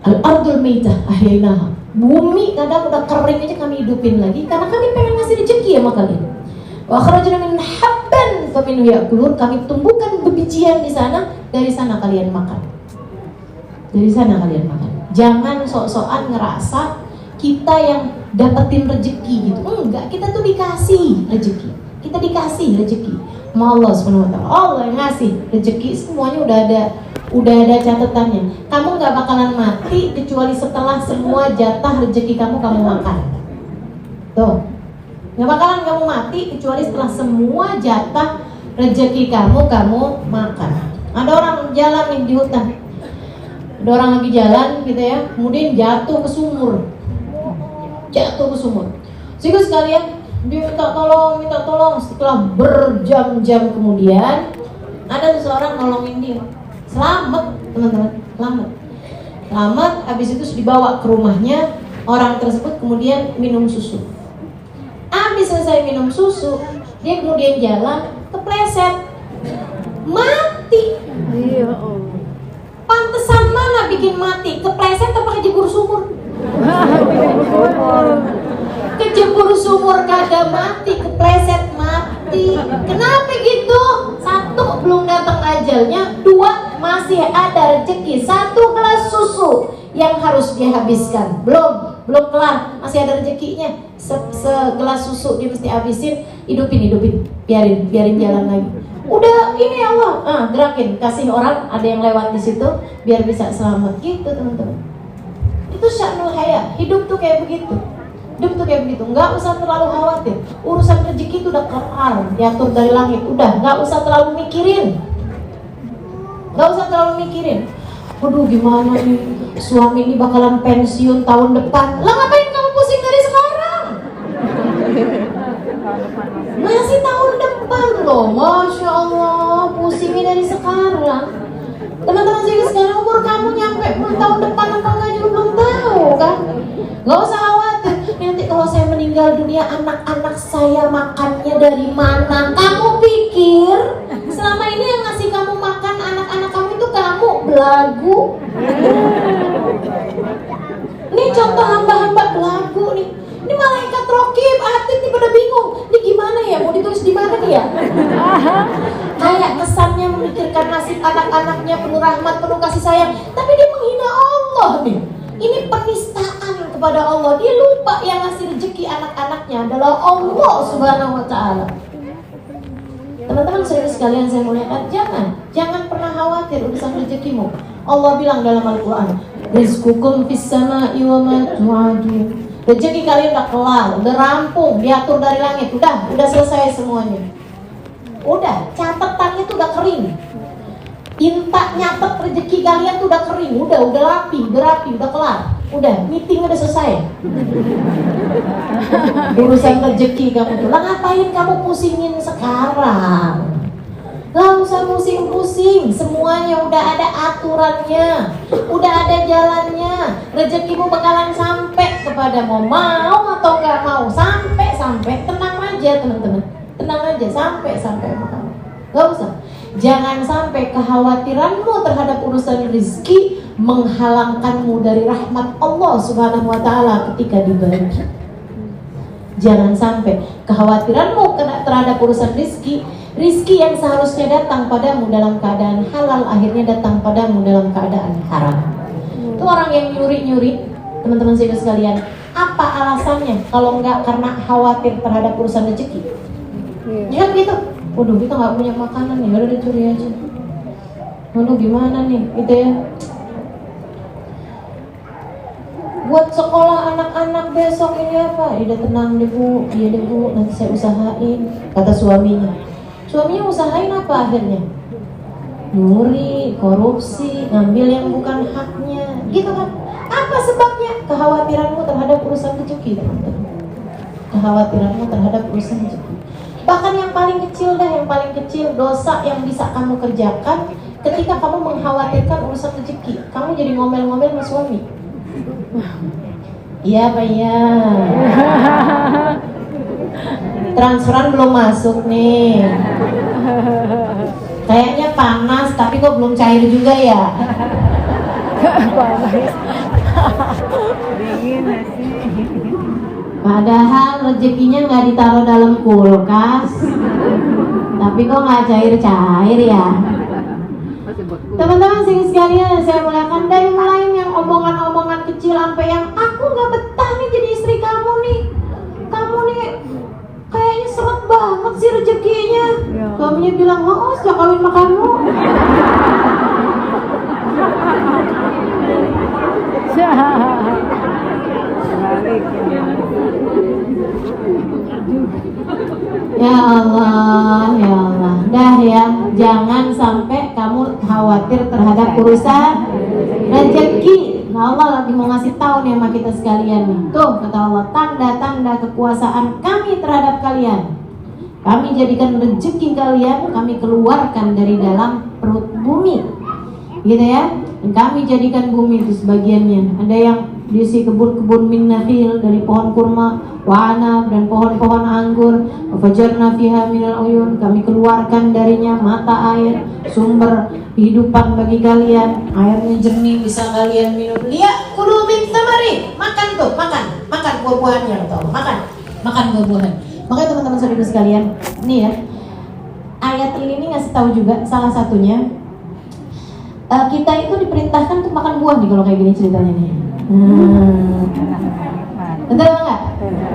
Al-ardul maitah ahyainaha. Bumi kadang udah kering aja kami hidupin lagi karena kami pengen ngasih rezeki sama kalian. Wa akhrajna min habban faminhu ya'kulun. Kami tumbuhkan bebijian di sana, dari sana kalian makan. Dari sana kalian makan. Jangan sok-sokan ngerasa kita yang dapetin rezeki gitu. Enggak, kita tuh dikasih rezeki. Kita dikasih rezeki. Allah SWT, Allah yang ngasih rezeki, semuanya udah ada catatannya. Kamu nggak bakalan mati kecuali setelah semua jatah rezeki kamu makan. Tuh, nggak bakalan kamu mati kecuali setelah semua jatah rezeki kamu makan. Ada orang jalan nih di hutan, ada orang lagi jalan gitu ya, kemudian jatuh ke sumur. Sehingga sekalian dia minta tolong. Setelah berjam-jam kemudian ada seseorang nolongin dia. Selamat, teman-teman, selamat. Habis itu dibawa ke rumahnya. Orang tersebut kemudian minum susu. Habis selesai minum susu, dia kemudian jalan, kepleset, mati. Pantesan mana bikin mati? Kepleset apa kejebur sumur? Kejebur sumur kada mati, kepleset mati. Kenapa gitu? 1, belum datang ajalnya. 2, masih ada rezeki. 1 gelas susu yang harus dia habiskan. Belum kelar, masih ada rezekinya. Segelas susu dia mesti habisin. Hidupin, biarin jalan lagi. Udah ini Allah, gerakin, kasih orang ada yang lewat di situ biar bisa selamat gitu teman-teman. Itu sya'nul hayat, hidup tuh kayak begitu. Hidup tuh kayak begitu, nggak usah terlalu khawatir. Urusan rezeki itu udah kelar, diatur dari langit, udah nggak usah terlalu mikirin. Nggak usah terlalu mikirin. Waduh gimana nih, suami ini bakalan pensiun tahun depan. Lah ngapain kamu pusing dari sekarang? Masih tahun depan loh, Masya Allah, pusingnya dari sekarang. Teman-teman sih sekarang umur kamu nyampe tahun depan apa enggak juga belum tahu kan? Gak usah khawatir, nanti kalau saya meninggal dunia anak-anak saya makannya dari mana? Kamu pikir selama ini yang ngasih kamu makan anak-anak kamu itu kamu belagu? Ini contoh hamba-hamba belagu nih. Ini malaikat rokib, Atid pada bingung. Ini gimana ya? Mau ditulis di mana nih ya? Kayak kesannya memikirkan nasib anak-anaknya, penuh rahmat, penuh kasih sayang, tapi dia menghina Allah nih. Ini penistaan kepada Allah. Dia lupa yang ngasih rezeki anak-anaknya adalah Allah Subhanahu wa ta'ala. Teman-teman serius sekalian saya muliakan, jangan pernah khawatir urusan rezekimu. Allah bilang dalam Al-Quran, rizqukum fis sama'i wa ma tu'adun. Rezeki kalian udah kelar, udah rampung, diatur dari langit, udah selesai semuanya. Udah, catatannya tuh udah kering. Tinta nyatet rezeki kalian tuh udah kering, udah rapi, udah kelar. Udah, meeting udah selesai. Urusan rezeki kamu tuh, lah ngapain kamu pusingin sekarang? Gak usah pusing-pusing, semuanya udah ada aturannya, udah ada jalannya. Rezekimu bakalan sampai kepadamu, mau atau gak mau, sampai. Tenang aja teman-teman, tenang aja, sampai kamu. Gak usah. Jangan sampai kekhawatiranmu terhadap urusan rezeki menghalangkanmu dari rahmat Allah Subhanahu wa ta'ala ketika dibagi. Jangan sampai kekhawatiranmu terhadap urusan rizki yang seharusnya datang padamu dalam keadaan halal akhirnya datang padamu dalam keadaan haram. Itu orang yang nyuri-nyuri, teman-teman sekalian, apa alasannya kalau enggak karena khawatir terhadap urusan rezeki? Ya gitu. Waduh, kita nggak punya makanan nih, udah dicuri aja. Waduh, gimana nih, gitu ya? Buat sekolah anak-anak besok ini apa? Udah tenang deh bu, iya deh bu, nanti saya usahain. Kata suaminya. Suaminya usahain apa akhirnya? Nyuri, korupsi, ngambil yang bukan haknya, gitu kan? Apa sebabnya? Kekhawatiranmu terhadap urusan rezeki, teman-teman. Kekhawatiranmu terhadap urusan rezeki. Bahkan yang paling kecil dosa yang bisa kamu kerjakan ketika kamu mengkhawatirkan urusan rezeki. Kamu jadi ngomel-ngomel sama suami. Iya Pak ya. Transferan belum masuk nih. Kayaknya panas tapi kok belum cair juga ya. Dingin sih. Padahal rezekinya nggak ditaruh dalam kulkas, tapi kok nggak cair-cair ya. Teman-teman sekalian, saya muliakan, dari mulai yang omongan-omongan kecil sampai yang aku nggak betah nih jadi istri kamu nih kayaknya seret banget sih rezekinya. Suaminya bilang, oh sejak kawin sama kamu. Ya Allah, dah ya, jangan sampai kamu khawatir terhadap urusan rezeki. Nah, Allah lagi mau ngasih tahu nih sama kita sekalian nih. Tuh kata Allah, tanda-tanda kekuasaan kami terhadap kalian. Kami jadikan rezeki kalian, kami keluarkan dari dalam perut bumi, gitu ya. Dan kami jadikan bumi itu sebagiannya. Ada yang diisi kebun-kebun min nakhil, dari pohon kurma, wa'anab, dan pohon-pohon anggur. Fajarna fiha minal uyun, kami keluarkan darinya mata air, sumber kehidupan bagi kalian. Airnya jernih, bisa kalian minum. Lihat, kulu min tamari, makan tuh, makan buah-buahannya, makan buah-buahan. Makanya teman-teman saudara sekalian, nih ya, ayat ini ngasih tahu juga salah satunya. Kita itu diperintahkan untuk makan buah nih kalau kayak gini ceritanya nih. Betul nggak?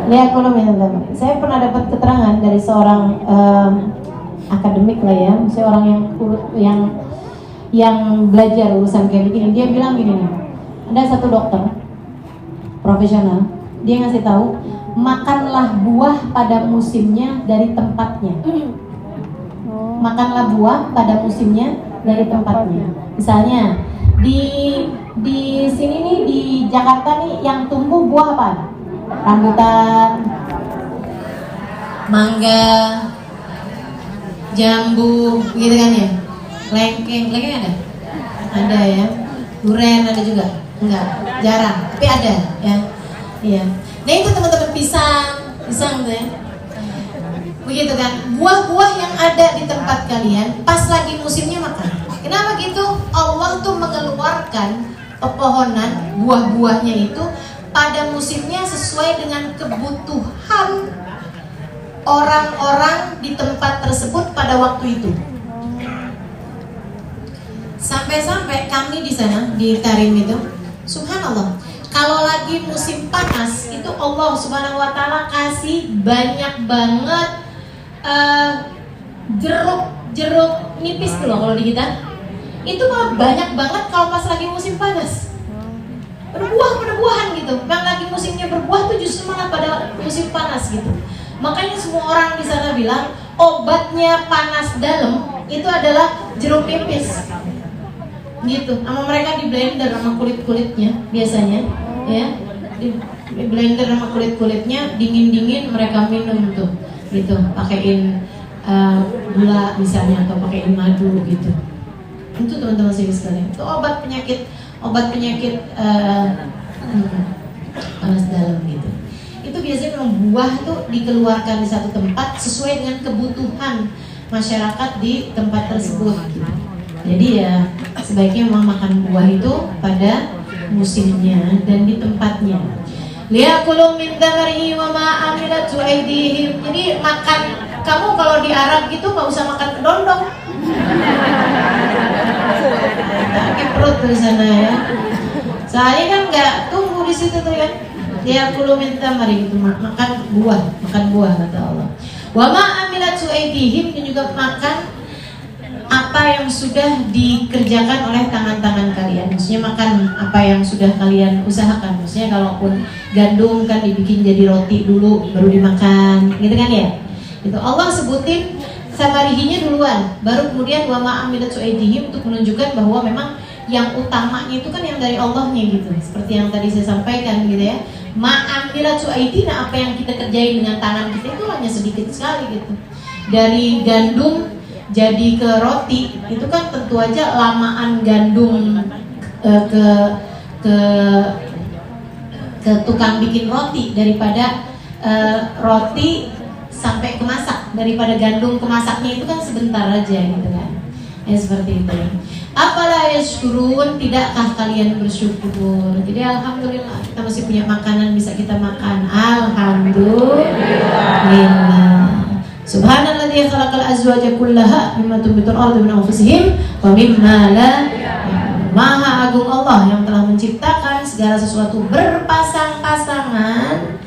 Lihat kolom ya teman-teman. Saya pernah dapat keterangan dari seorang akademik lah ya, misalnya orang yang belajar urusan kayak begini. Dia bilang gini nih, ada satu dokter profesional, dia ngasih tahu, makanlah buah pada musimnya dari tempatnya. Makanlah buah pada musimnya dari tempatnya. Misalnya di sini nih di Jakarta nih yang tumbuh buah apa? Rambutan, mangga, jambu, gitu kan ya. Lengkeng ada? Ada ya. Durian ada juga? Enggak, jarang, tapi ada ya. Iya. Nah itu teman-teman pisang tuh ya. Begitu kan, buah-buah yang ada di tempat kalian pas lagi musimnya makan. Kenapa gitu? Allah tuh mengeluarkan pepohonan buah-buahnya itu pada musimnya sesuai dengan kebutuhan orang-orang di tempat tersebut pada waktu itu. Sampai-sampai kami di sana di Tarim itu, subhanallah, kalau lagi musim panas itu Allah Subhanahu wa taala kasih banyak banget jeruk nipis tuh loh kalau di kita. Itu malah banyak banget kalau pas lagi musim panas. Berbuah-buahan gitu. Yang lagi musimnya berbuah tuh justru malah pada musim panas gitu. Makanya semua orang di sana bilang obatnya panas dalam itu adalah jeruk nipis. Gitu. Sama mereka di blender sama kulit-kulitnya biasanya, ya. Di blender sama kulit-kulitnya dingin-dingin mereka minum tuh. Gitu. Pakein gula misalnya atau pakein madu gitu. Itu teman-teman sekalian. Itu obat penyakit panas dalam gitu. Itu biasanya memang buah tuh dikeluarkan di satu tempat sesuai dengan kebutuhan masyarakat di tempat tersebut gitu. Jadi ya sebaiknya memang makan buah itu pada musimnya dan di tempatnya. Liyakulu min thamarihi wa ma amilatu aydihim. Jadi makan, kamu kalau di Arab gitu nggak usah makan kedondong. Sakit perut di sana ya. Soalnya kan nggak tumbuh di situ tuh kan. Liyakulu min thamarihi itu makan buah kata Allah. Wa ma amilatu aydihim, dan juga makan apa yang sudah dikerjakan oleh tangan-tangan kalian. Maksudnya makan apa yang sudah kalian usahakan. Maksudnya kalaupun gandum kan dibikin jadi roti dulu baru dimakan, gitu kan ya. Itu Allah sebutin samarihinya duluan, baru kemudian wa ma amilatu aydihim untuk menunjukkan bahwa memang yang utamanya itu kan yang dari Allahnya gitu. Seperti yang tadi saya sampaikan gitu ya. Ma amilatu aydina, apa yang kita kerjain dengan tangan kita itu hanya sedikit sekali gitu. Dari gandum jadi ke roti itu kan tentu aja lamaan gandum ke tukang bikin roti daripada roti sampai kemasak, daripada gandum kemasaknya itu kan sebentar aja gitu kan. Ya seperti itu. Apalah yashkurun, tidakkah kalian bersyukur? Jadi alhamdulillah kita masih punya makanan bisa kita makan. Alhamdulillah. Subhanalladzi khalaqal azwaja kullaha mimma tunbitul ardu min anfusihim wa mimma la. Maha agung Allah yang telah menciptakan segala sesuatu berpasang-pasangan.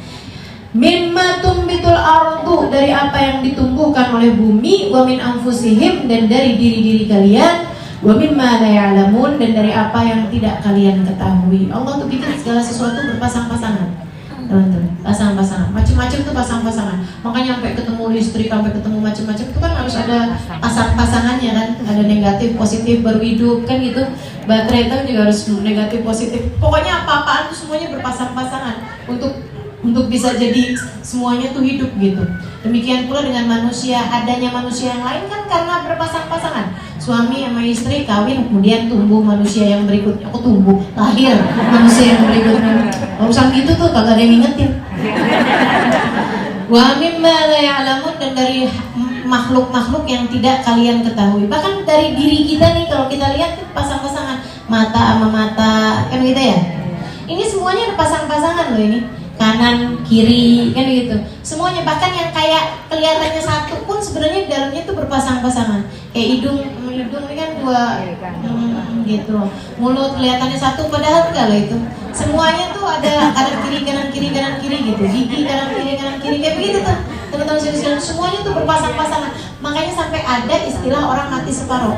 Mimma tunbitul ardu, dari apa yang ditumbuhkan oleh bumi, wa min anfusihim, dan dari diri-diri kalian, wa mimma la ya'lamun, dan dari apa yang tidak kalian ketahui. Allah tuh bikin segala sesuatu berpasang-pasangan. Teman-teman, pasang-pasangan, macam-macam tuh pasang-pasangan. Makanya sampai ketemu listrik, sampai ketemu macam-macam itu kan harus ada pasang-pasangannya kan. Ada negatif, positif, baru hidup kan gitu. Baterai itu juga harus negatif, positif. Pokoknya apa-apaan tuh semuanya berpasang-pasangan untuk bisa jadi semuanya tuh hidup gitu. Demikian pula dengan manusia, adanya manusia yang lain kan karena berpasang-pasangan. Suami sama istri kawin, kemudian tumbuh manusia yang berikutnya. Aku tumbuh, lahir manusia yang berikutnya. Urusan gitu tuh kagak ada yang ngingetin. Wa mimma la ya'lamun, dan dari makhluk-makhluk yang tidak kalian ketahui. Bahkan dari diri kita nih, kalau kita lihat pasang-pasangan mata sama mata kan gitu ya. Ini semuanya ada pasang-pasangan loh ini. Kanan, kiri, kan gitu. Semuanya, bahkan yang kayak kelihatannya satu pun sebenarnya di dalamnya tuh berpasang-pasangan. Kayak hidung ini kan dua gitu. Mulut kelihatannya satu padahal enggak loh itu. Semuanya tuh ada kanan kiri gitu. Gigi kanan kiri kayak begitu tuh. Teman-teman sekalian, semuanya tuh berpasang-pasangan. Makanya sampai ada istilah orang mati separuh.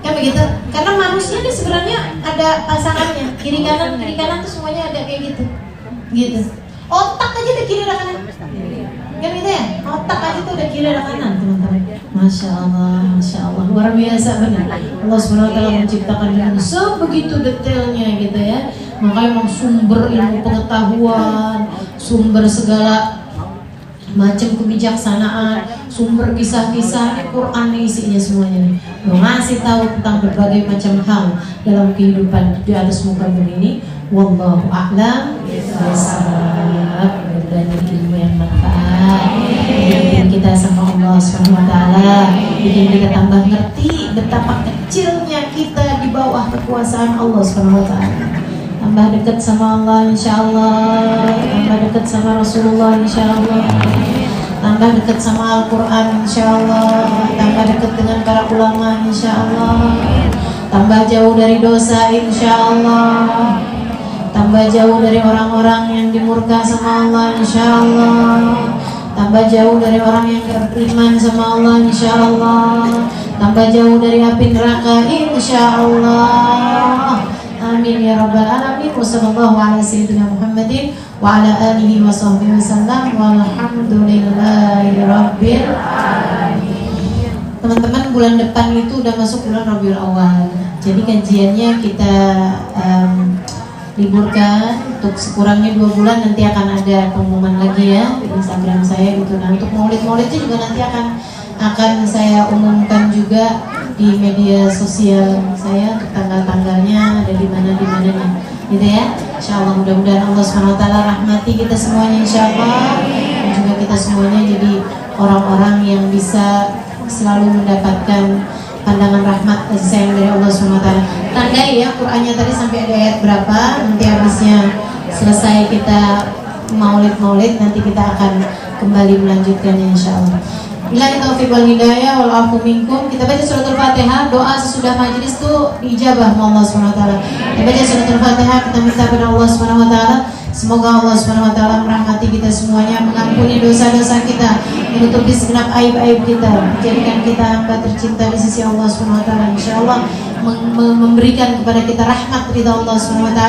Kan begitu? Karena manusia ini sebenarnya ada pasangannya. Kiri kanan tuh semuanya ada kayak gitu. Gitu. Otak aja ada kiri ada kanan. Kan gitu ya? Otak aja tuh ada kiri ada kanan, teman-teman. Masya Allah, luar biasa benar. Allah SWT menciptakan dengan sebegitu detailnya gitu ya. Makanya memang sumber ilmu pengetahuan, sumber segala macam kebijaksanaan, sumber kisah-kisah Quran isinya semuanya nih. Ngasih tahu tentang berbagai macam hal dalam kehidupan di atas muka bumi ini. Wallahu a'lam bishawab. Dan ilmu yang manfaat, bikin kita sama Allah SWT, bikin kita tambah ngerti betapa kecilnya kita di bawah kekuasaan Allah SWT. Tambah dekat sama Allah insya Allah, tambah dekat sama Rasulullah insya Allah, tambah dekat sama Al-Quran insya Allah, tambah dekat dengan para ulama insya Allah, tambah jauh dari dosa insya Allah, tambah jauh dari orang-orang yang dimurka sama Allah insya Allah, tambah jauh dari orang yang beriman sama Allah insya Allah, tambah jauh dari api neraka insya Allah. Amin ya rabbal alamin. Wassallallahu ala sayyidina Muhammadin wa ala alihi wa sahbihi wasallam walhamdulillahi rabbil alamin. Teman-teman, bulan depan itu udah masuk bulan Rabiul Awal. Jadi kajiannya kita liburkan untuk sekurangnya 2 bulan. Nanti akan ada pengumuman lagi ya di Instagram saya gitu. Nah, untuk maulid-maulidnya juga nanti akan saya umumkan juga di media sosial saya untuk tanggal-tanggalnya ada di mana nih gitu ya. Insyaallah mudah-mudahan Allah SWT rahmati kita semuanya insyaallah, dan juga kita semuanya jadi orang-orang yang bisa selalu mendapatkan pandangan rahmat kasih sayang dari Allah SWT. Tandai ya Qur'annya tadi sampai ada ayat berapa. Nanti habisnya selesai kita maulid nanti kita akan kembali melanjutkannya insyaallah. Billahi taufiq wal hidayah wal afu minkum. Kita baca suratul Fatihah, doa sesudah majelis itu diijabah oleh Allah SWT. Kita baca suratul Fatihah, kita minta kepada Allah SWT, semoga Allah SWT merahmati kita semuanya, mengampuni dosa-dosa kita, menutupi segenap aib-aib kita, menjadikan kita hamba tercinta di sisi Allah SWT. InsyaAllah memberikan kepada kita rahmat ridha Allah SWT.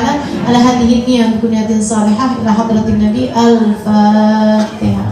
Ala hadhihi niyyah bikuniyatin salihah ila hadratin Nabi. Al-Fatihah.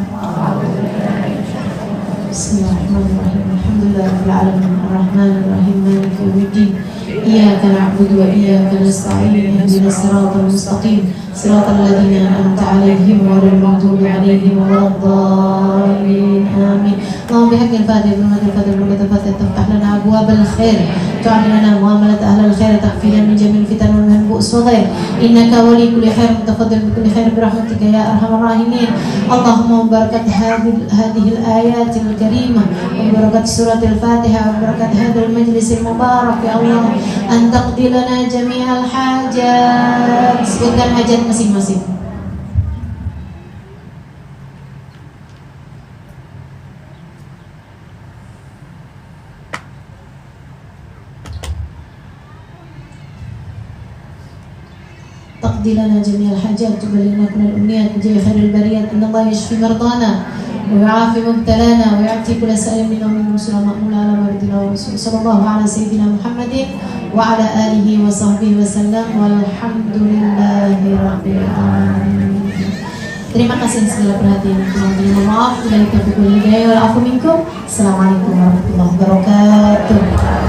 Bismillahirrahmanirrahim. Alhamdulillahirabbil alamin. Arrahmanir rahim. Maliki yaumiddin. Iyyaka na'budu wa iyyaka nasta'in. Ihdinas siratal mustaqim. Siratal ladzina an'amta 'alaihim ghairil maghdubi 'alaihim waladdallin. Amin. Allahumma bihaqqil Fatihah wa bihaqqil Fatihah taftah lana abwabal khair. Tu'amil lana muamalat ahlil khair, takfina min jamil fitan wa min bu'us wa dhair. Innaka wali kulli khair mutafaddil bi kulli khair bi rahmatika ya arhamar rahimin. Allahumma barakat hadhihi al-ayatil karimah wa barakat suratil Fatihah wa barakat hadzal majlisil mubarak ya Allah, an taqdi lana jami'al hajat. Sebutkan hajat masing-masing. تقضي لنا جميع الحاجات وتبلغنا كل الأمنيات بجاه خير البريات. إن الله يشفي مرضانا ويعافي مبتلانا ويعطي كل سائل منا ومن مسلم مأمون على مرضنا ورسول. صلى الله على سيدنا محمد وعلى آله وصحبه وسلم والحمد لله رب العالمين. Terima kasih segala perhatian. Mohon maaf bila itu hidayah wal afu minkum. Assalamualaikum warahmatullahi wabarakatuh.